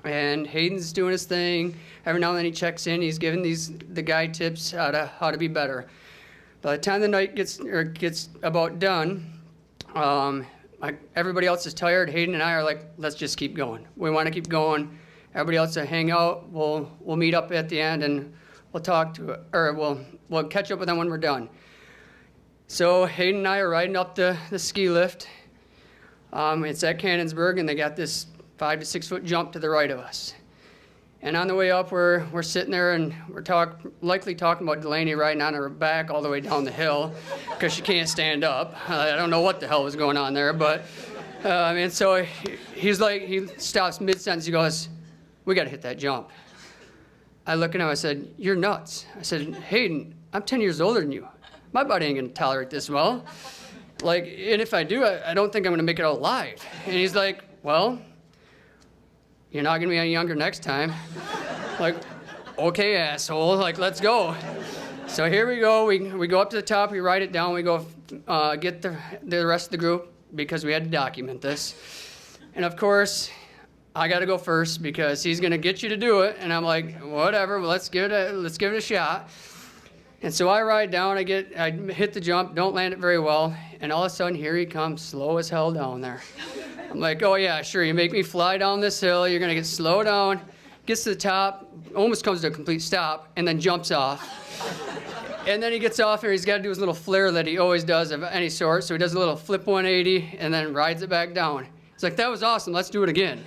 And Haydn's doing his thing. Every now and then he checks in. He's giving the guy tips how to be better. By the time the night gets about done, everybody else is tired. Haydn and I are like, let's just keep going. We want to keep going. Everybody else will hang out. We'll meet up at the end and we'll talk to it, or we'll catch up with them when we're done. So Haydn and I are riding up the ski lift. It's at Cannonsburg, and they got this 5 to 6 foot jump to the right of us. And on the way up, we're sitting there and we're likely talking about Delaney riding on her back all the way down the hill because she can't stand up. I don't know what the hell was going on there, but and so he stops mid-sentence. He goes, "We got to hit that jump." I look at him. I said, "You're nuts." I said, "Haydn, I'm 10 years older than you. My body ain't gonna tolerate this well. And if I do, I don't think I'm gonna make it out alive." And he's like, "Well, you're not gonna be any younger next time." Like, okay, asshole, let's go. So here we go, we go up to the top, we write it down, we go get the rest of the group because we had to document this. And of course, I gotta go first because he's gonna get you to do it. And I'm like, whatever, well, let's give it a shot. And so I ride down, I hit the jump, don't land it very well, and all of a sudden here he comes, slow as hell down there. I'm like, oh yeah, sure, you make me fly down this hill, you're gonna get slow down, gets to the top, almost comes to a complete stop, and then jumps off. And then he gets off here, he's gotta do his little flare that he always does of any sort, so he does a little flip 180 and then rides it back down. He's like, that was awesome, let's do it again.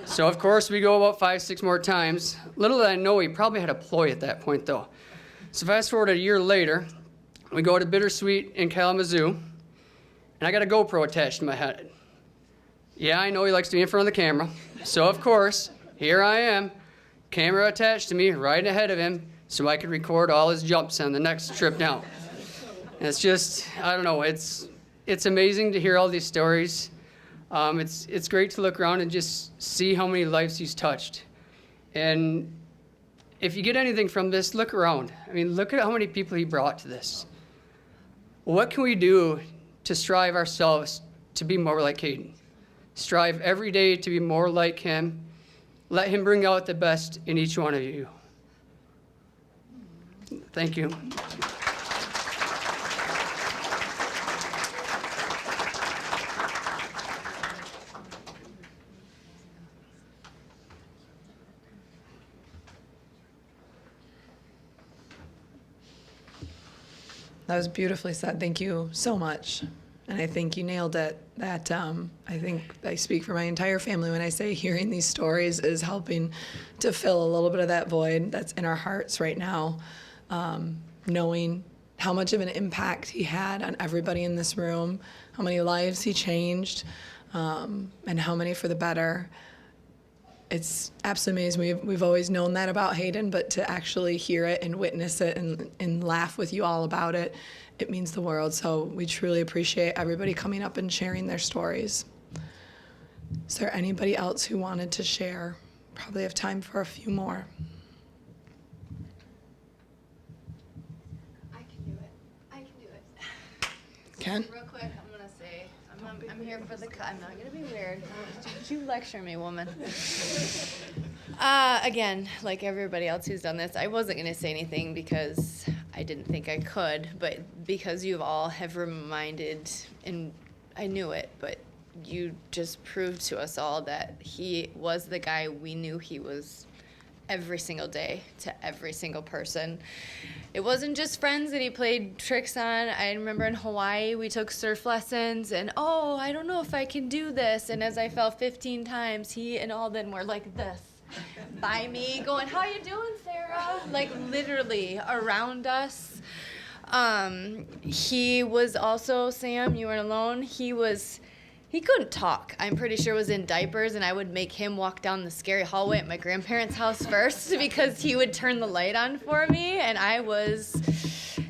So of course we go about 5, 6 more times. Little did I know he probably had a ploy at that point though. So fast forward a year later, we go to Bittersweet in Kalamazoo, and I got a GoPro attached to my head. Yeah, I know he likes to be in front of the camera. So of course, here I am, camera attached to me, right ahead of him, so I could record all his jumps on the next trip down. And it's just, I don't know, it's amazing to hear all these stories. It's great to look around and just see how many lives he's touched. And if you get anything from this, look around. I mean, look at how many people he brought to this. What can we do to strive ourselves to be more like Haydn? Strive every day to be more like him. Let him bring out the best in each one of you. Thank you. That was beautifully said. Thank you so much. And I think you nailed it. That I think I speak for my entire family when I say hearing these stories is helping to fill a little bit of that void that's in our hearts right now. Knowing how much of an impact he had on everybody in this room, how many lives he changed, and how many for the better. It's absolutely amazing. We've always known that about Haydn, but to actually hear it and witness it and laugh with you all about it, it means the world. So we truly appreciate everybody coming up and sharing their stories. Is there anybody else who wanted to share? Probably have time for a few more. I can do it. Ken? Real quick, I'm gonna say, I'm here for the I'm not gonna be weird. Don't you lecture me, woman. Again, like everybody else who's done this, I wasn't gonna say anything because I didn't think I could, but because you all have reminded, and I knew it, but you just proved to us all that he was the guy we knew he was every single day to every single person. It wasn't just friends that he played tricks on. I remember in Hawaii, we took surf lessons, and oh, I don't know if I can do this. And as I fell 15 times, he and Alden were like this by me, going, "How you doing, Sarah?" Like literally around us. He was also, Sam, you weren't alone. He couldn't talk. I'm pretty sure was in diapers, and I would make him walk down the scary hallway at my grandparents' house first because he would turn the light on for me, and I was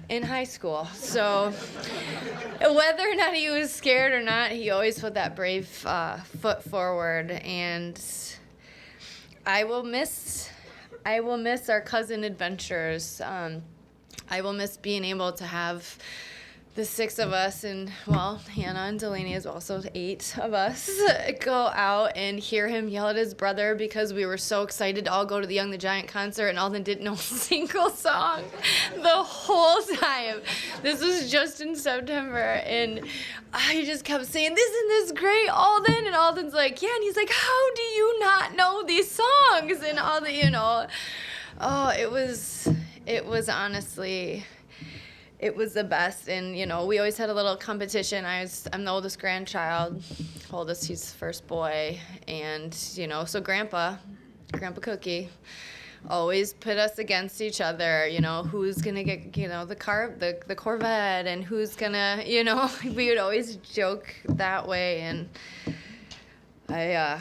in high school. So whether or not he was scared or not, he always put that brave foot forward, and I will miss our cousin adventures. I will miss being able to have the 6 of us, and well, Hannah and Delaney as well, so 8 of us, go out and hear him yell at his brother because we were so excited to all go to the Young the Giant concert, and Alden didn't know a single song the whole time. This was just in September, and I just kept saying, "Isn't this great, Alden?" And Alden's like, "Yeah," and he's like, "How do you not know these songs?" And all the, oh, it was honestly, it was the best. And we always had a little competition. I'm the oldest grandchild, oldest, he's the first boy, and so grandpa Cookie always put us against each other, who's gonna get the Corvette, and who's gonna we would always joke that way. And I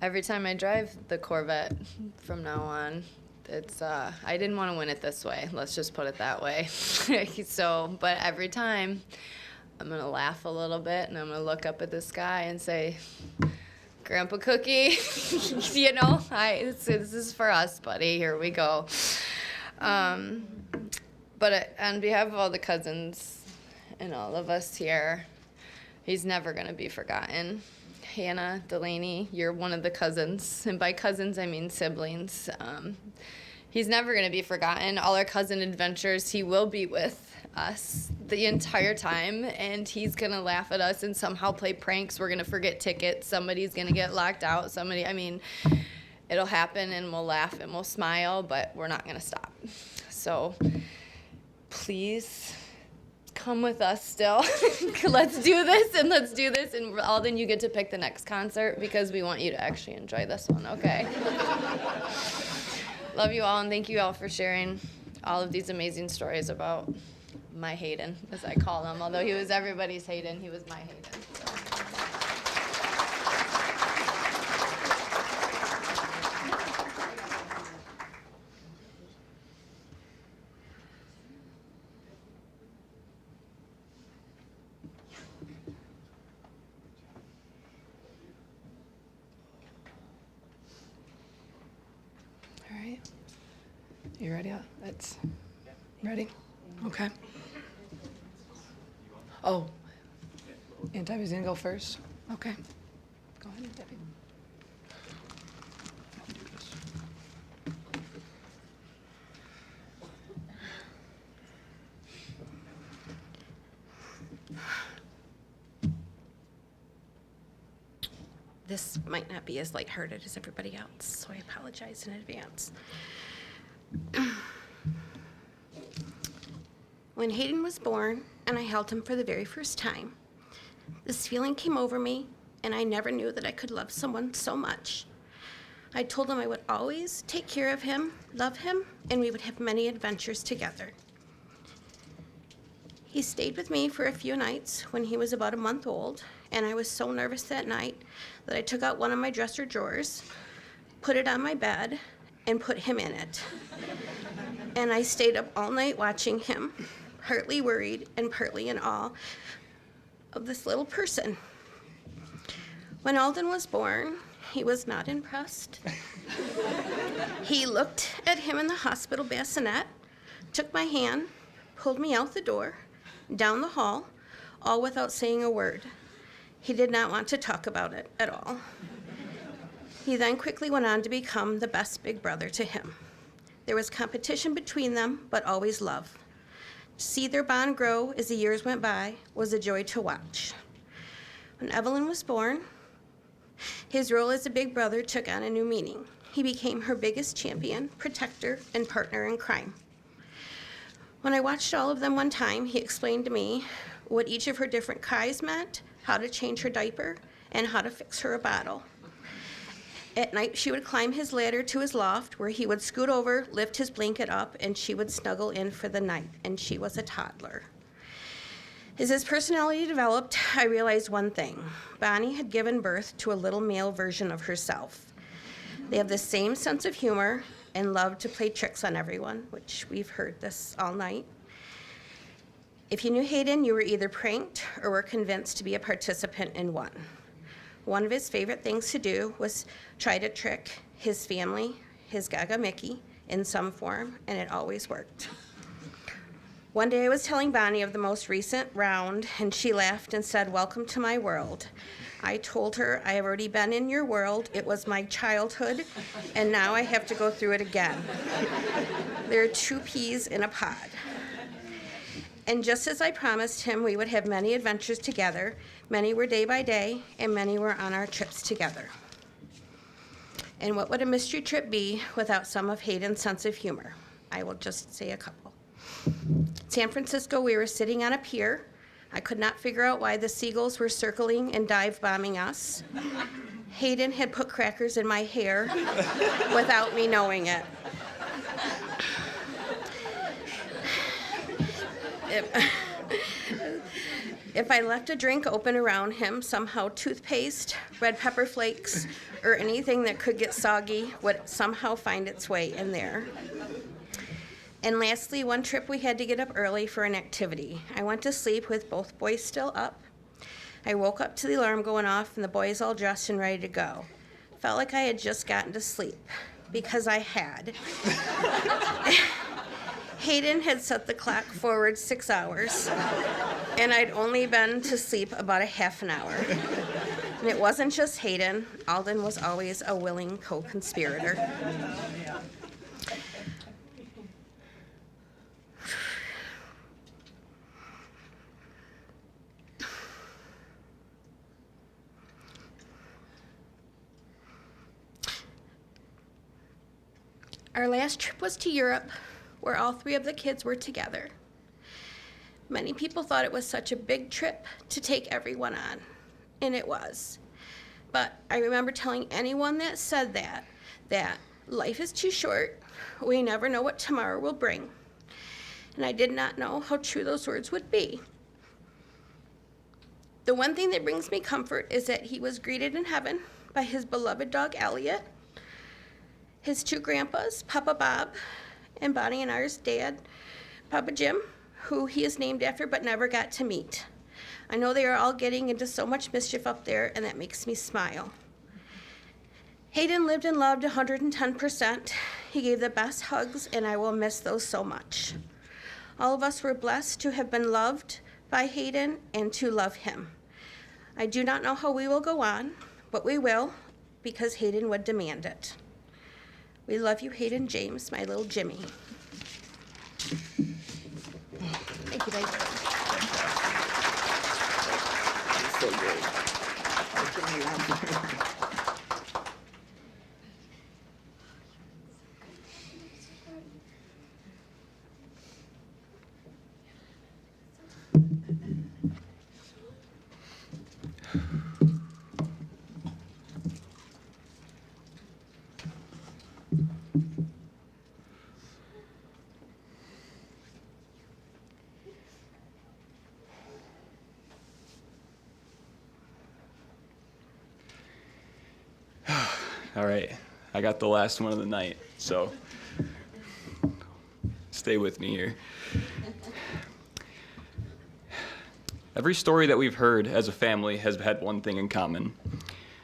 every time I drive the Corvette from now on, it's I didn't want to win it this way. Let's just put it that way. But every time I'm gonna laugh a little bit, and I'm gonna look up at the sky and say, "Grandpa Cookie, this is for us, buddy. Here we go." But on behalf of all the cousins and all of us here, he's never gonna be forgotten. Hannah, Delaney, you're one of the cousins, and by cousins I mean siblings. He's never going to be forgotten. All our cousin adventures, he will be with us the entire time, and he's going to laugh at us and somehow play pranks. We're going to forget tickets. Somebody's going to get locked out. It'll happen, and we'll laugh and we'll smile, but we're not going to stop. So please come with us still. Let's do this. And Alden, you get to pick the next concert because we want you to actually enjoy this one, okay? Love you all, and thank you all for sharing all of these amazing stories about my Haydn, as I call him. Although he was everybody's Haydn, he was my Haydn. You ready? That's ready? Okay. Oh, and Debbie's gonna go first? Okay. Go ahead, Debbie. This might not be as lighthearted as everybody else, so I apologize in advance. When Haydn was born and I held him for the very first time, this feeling came over me, and I never knew that I could love someone so much. I told him I would always take care of him, love him, and we would have many adventures together. He stayed with me for a few nights when he was about a month old, and I was so nervous that night that I took out one of my dresser drawers, put it on my bed, and put him in it. And I stayed up all night watching him, partly worried and partly in awe of this little person. When Alden was born, he was not impressed. He looked at him in the hospital bassinet, took my hand, pulled me out the door, down the hall, all without saying a word. He did not want to talk about it at all. He then quickly went on to become the best big brother to him. There was competition between them, but always love. To see their bond grow as the years went by was a joy to watch. When Evelyn was born, His role as a big brother took on a new meaning. He became her biggest champion, protector, and partner in crime. When I watched all of them one time, he explained to me what each of her different cries meant, how to change her diaper, and how to fix her a bottle. At night, she would climb his ladder to his loft, where he would scoot over, lift his blanket up, and she would snuggle in for the night, and she was a toddler. As his personality developed, I realized one thing. Bonnie had given birth to a little male version of herself. They have the same sense of humor and love to play tricks on everyone, which we've heard this all night. If you knew Haydn, you were either pranked or were convinced to be a participant in one. One of his favorite things to do was try to trick his family, his Gaga Mickey, in some form, and it always worked. One day I was telling Bonnie of the most recent round, and she laughed and said, "Welcome to my world." I told her, "I have already been in your world. It was my childhood, and now I have to go through it again." There are 2 peas in a pod. And just as I promised him we would have many adventures together, many were day by day, and many were on our trips together. And what would a mystery trip be without some of Haydn's sense of humor? I will just say a couple. San Francisco, we were sitting on a pier. I could not figure out why the seagulls were circling and dive bombing us. Haydn had put crackers in my hair without me knowing it. If I left a drink open around him, somehow toothpaste, red pepper flakes, or anything that could get soggy would somehow find its way in there. And lastly, one trip we had to get up early for an activity. I went to sleep with both boys still up. I woke up to the alarm going off and the boys all dressed and ready to go. Felt like I had just gotten to sleep, because I had. Haydn had set the clock forward 6 hours, and I'd only been to sleep about a half an hour. And it wasn't just Haydn. Alden was always a willing co-conspirator. Our last trip was to Europe, where all 3 of the kids were together. Many people thought it was such a big trip to take everyone on, and it was. But I remember telling anyone that said that life is too short, we never know what tomorrow will bring. And I did not know how true those words would be. The one thing that brings me comfort is that he was greeted in heaven by his beloved dog Elliot, his 2 grandpas, Papa Bob, and Bonnie and ours dad, Papa Jim, who he is named after but never got to meet. I know they are all getting into so much mischief up there, and that makes me smile. Haydn lived and loved 110%. He gave the best hugs, and I will miss those so much. All of us were blessed to have been loved by Haydn and to love him. I do not know how we will go on, but we will, because Haydn would demand it. We love you, Haydn James, my little Jimmy. Thank you, guys. So great. All right, I got the last one of the night, so stay with me here. Every story that we've heard as a family has had one thing in common.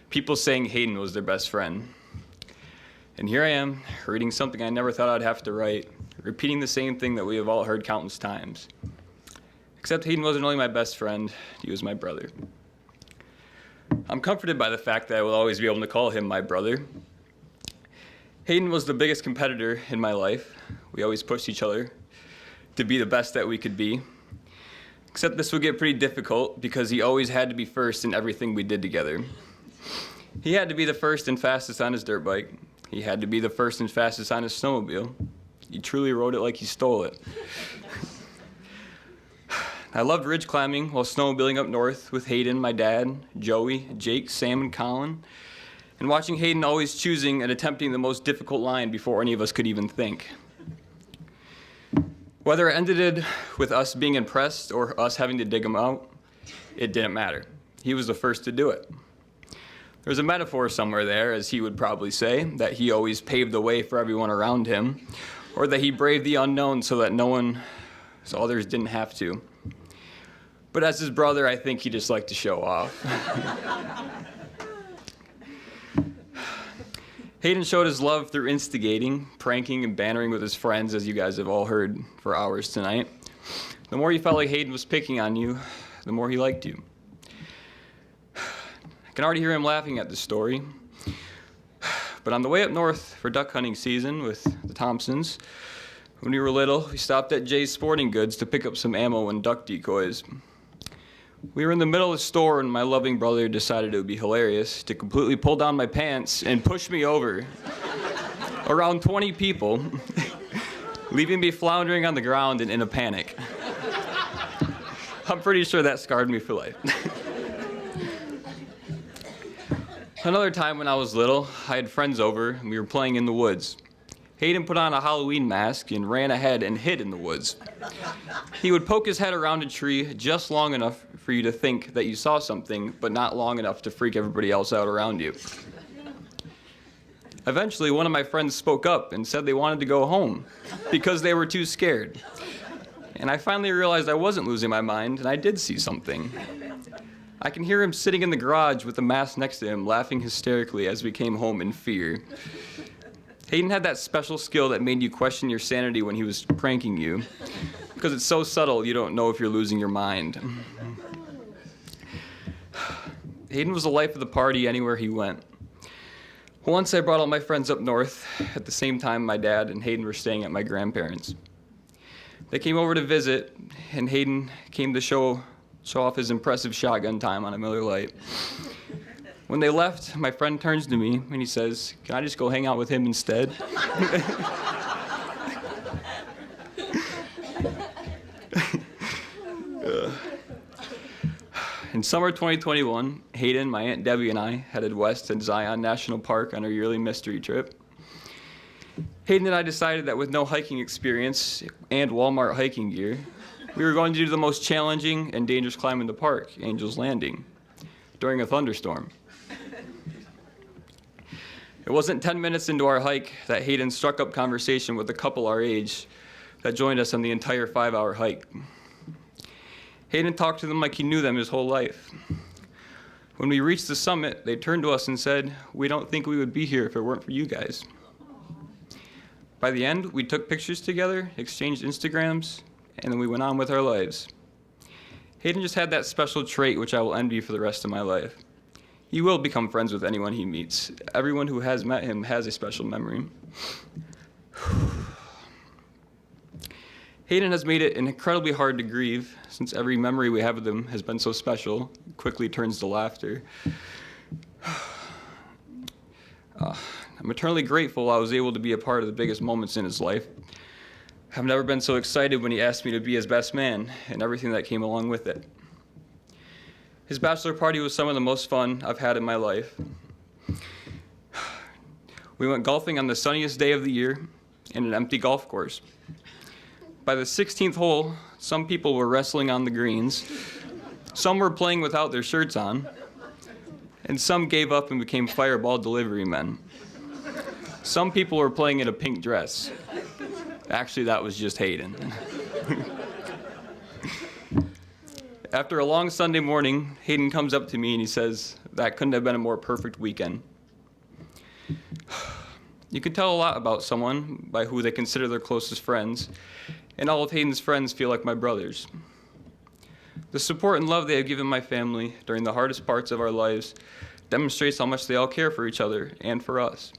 People saying Haydn was their best friend. And here I am, reading something I never thought I'd have to write, repeating the same thing that we have all heard countless times. Except Haydn wasn't only my best friend, he was my brother. I'm comforted by the fact that I will always be able to call him my brother. Haydn was the biggest competitor in my life. We always pushed each other to be the best that we could be. Except this would get pretty difficult because he always had to be first in everything we did together. He had to be the first and fastest on his dirt bike. He had to be the first and fastest on his snowmobile. He truly rode it like he stole it. I loved ridge climbing while snowmobiling up north with Haydn, my dad, Joey, Jake, Sam, and Colin, and watching Haydn always choosing and attempting the most difficult line before any of us could even think. Whether it ended with us being impressed or us having to dig him out, it didn't matter. He was the first to do it. There's a metaphor somewhere there, as he would probably say, that he always paved the way for everyone around him, or that he braved the unknown so that so others didn't have to. But as his brother, I think he just liked to show off. Haydn showed his love through instigating, pranking, and bantering with his friends, as you guys have all heard for hours tonight. The more you felt like Haydn was picking on you, the more he liked you. I can already hear him laughing at this story. But on the way up north for duck hunting season with the Thompsons, when we were little, we stopped at Jay's Sporting Goods to pick up some ammo and duck decoys. We were in the middle of the store and my loving brother decided it would be hilarious to completely pull down my pants and push me over around 20 people, leaving me floundering on the ground and in a panic. I'm pretty sure that scarred me for life. Another time when I was little, I had friends over and we were playing in the woods. Haydn put on a Halloween mask and ran ahead and hid in the woods. He would poke his head around a tree just long enough for you to think that you saw something, but not long enough to freak everybody else out around you. Eventually, one of my friends spoke up and said they wanted to go home because they were too scared. And I finally realized I wasn't losing my mind, and I did see something. I can hear him sitting in the garage with the mask next to him, laughing hysterically as we came home in fear. Haydn had that special skill that made you question your sanity when he was pranking you, because it's so subtle you don't know if you're losing your mind. Haydn was the life of the party anywhere he went. Once I brought all my friends up north. At the same time, my dad and Haydn were staying at my grandparents'. They came over to visit, and Haydn came to show off his impressive shotgun time on a Miller Lite. When they left, my friend turns to me and he says, "Can I just go hang out with him instead?" In summer 2021, Haydn, my Aunt Debbie, and I headed west to Zion National Park on our yearly mystery trip. Haydn and I decided that with no hiking experience and Walmart hiking gear, we were going to do the most challenging and dangerous climb in the park, Angel's Landing, during a thunderstorm. It wasn't 10 minutes into our hike that Haydn struck up conversation with a couple our age that joined us on the entire 5-hour hike. Haydn talked to them like he knew them his whole life. When we reached the summit, they turned to us and said, "We don't think we would be here if it weren't for you guys." By the end, we took pictures together, exchanged Instagrams, and then we went on with our lives. Haydn just had that special trait which I will envy for the rest of my life. He will become friends with anyone he meets. Everyone who has met him has a special memory. Haydn has made it incredibly hard to grieve, since every memory we have of him has been so special, it quickly turns to laughter. I'm eternally grateful I was able to be a part of the biggest moments in his life. I've never been so excited when he asked me to be his best man and everything that came along with it. His bachelor party was some of the most fun I've had in my life. We went golfing on the sunniest day of the year in an empty golf course. By the 16th hole, some people were wrestling on the greens, some were playing without their shirts on, and some gave up and became fireball delivery men. Some people were playing in a pink dress. Actually, that was just Haydn. After a long Sunday morning, Haydn comes up to me and he says, "That couldn't have been a more perfect weekend." You can tell a lot about someone by who they consider their closest friends, and all of Haydn's friends feel like my brothers. The support and love they have given my family during the hardest parts of our lives demonstrates how much they all care for each other and for us.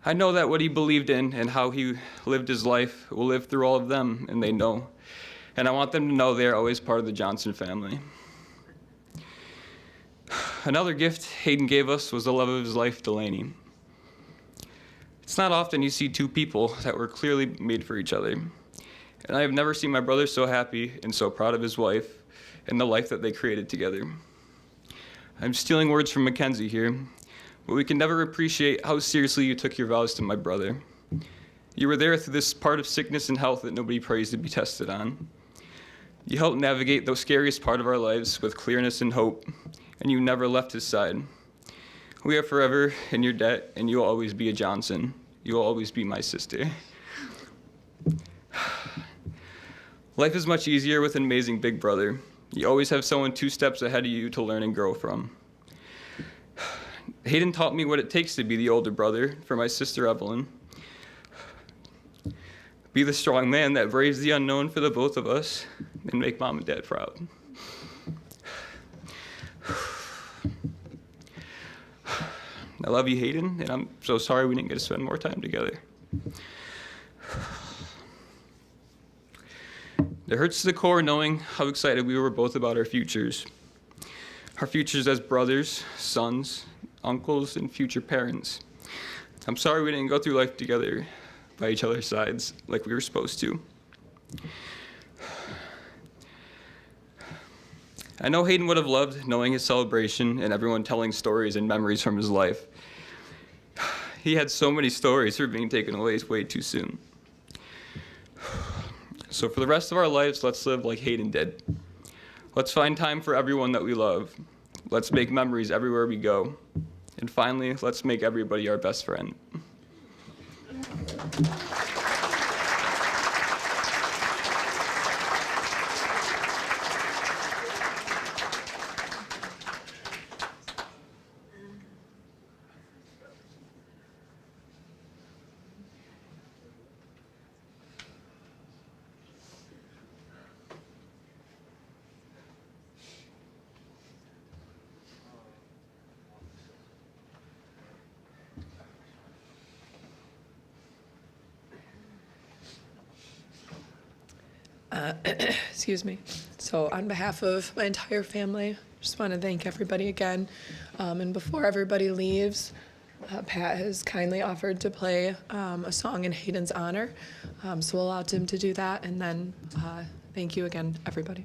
I know that what he believed in and how he lived his life will live through all of them, and they know. And I want them to know they are always part of the Johnson family. Another gift Haydn gave us was the love of his life, Delaney. It's not often you see two people that were clearly made for each other. And I have never seen my brother so happy and so proud of his wife and the life that they created together. I'm stealing words from Mackenzie here, but we can never appreciate how seriously you took your vows to my brother. You were there through this part of sickness and health that nobody prays to be tested on. You helped navigate the scariest part of our lives with clearness and hope, and you never left his side. We are forever in your debt, and you will always be a Johnson. You will always be my sister. Life is much easier with an amazing big brother. You always have someone 2 steps ahead of you to learn and grow from. Haydn taught me what it takes to be the older brother for my sister Evelyn. Be the strong man that braves the unknown for the both of us and make mom and dad proud. I love you, Haydn, and I'm so sorry we didn't get to spend more time together. It hurts to the core knowing how excited we were both about our futures. Our futures as brothers, sons, uncles, and future parents. I'm sorry we didn't go through life together by each other's sides like we were supposed to. I know Haydn would have loved knowing his celebration and everyone telling stories and memories from his life. He had so many stories for being taken away way too soon. So for the rest of our lives, let's live like Haydn did. Let's find time for everyone that we love. Let's make memories everywhere we go. And finally, let's make everybody our best friend. Excuse me. So on behalf of my entire family, just want to thank everybody again. And before everybody leaves, Pat has kindly offered to play a song in Haydn's honor. So we'll allow him to do that. And then thank you again, everybody.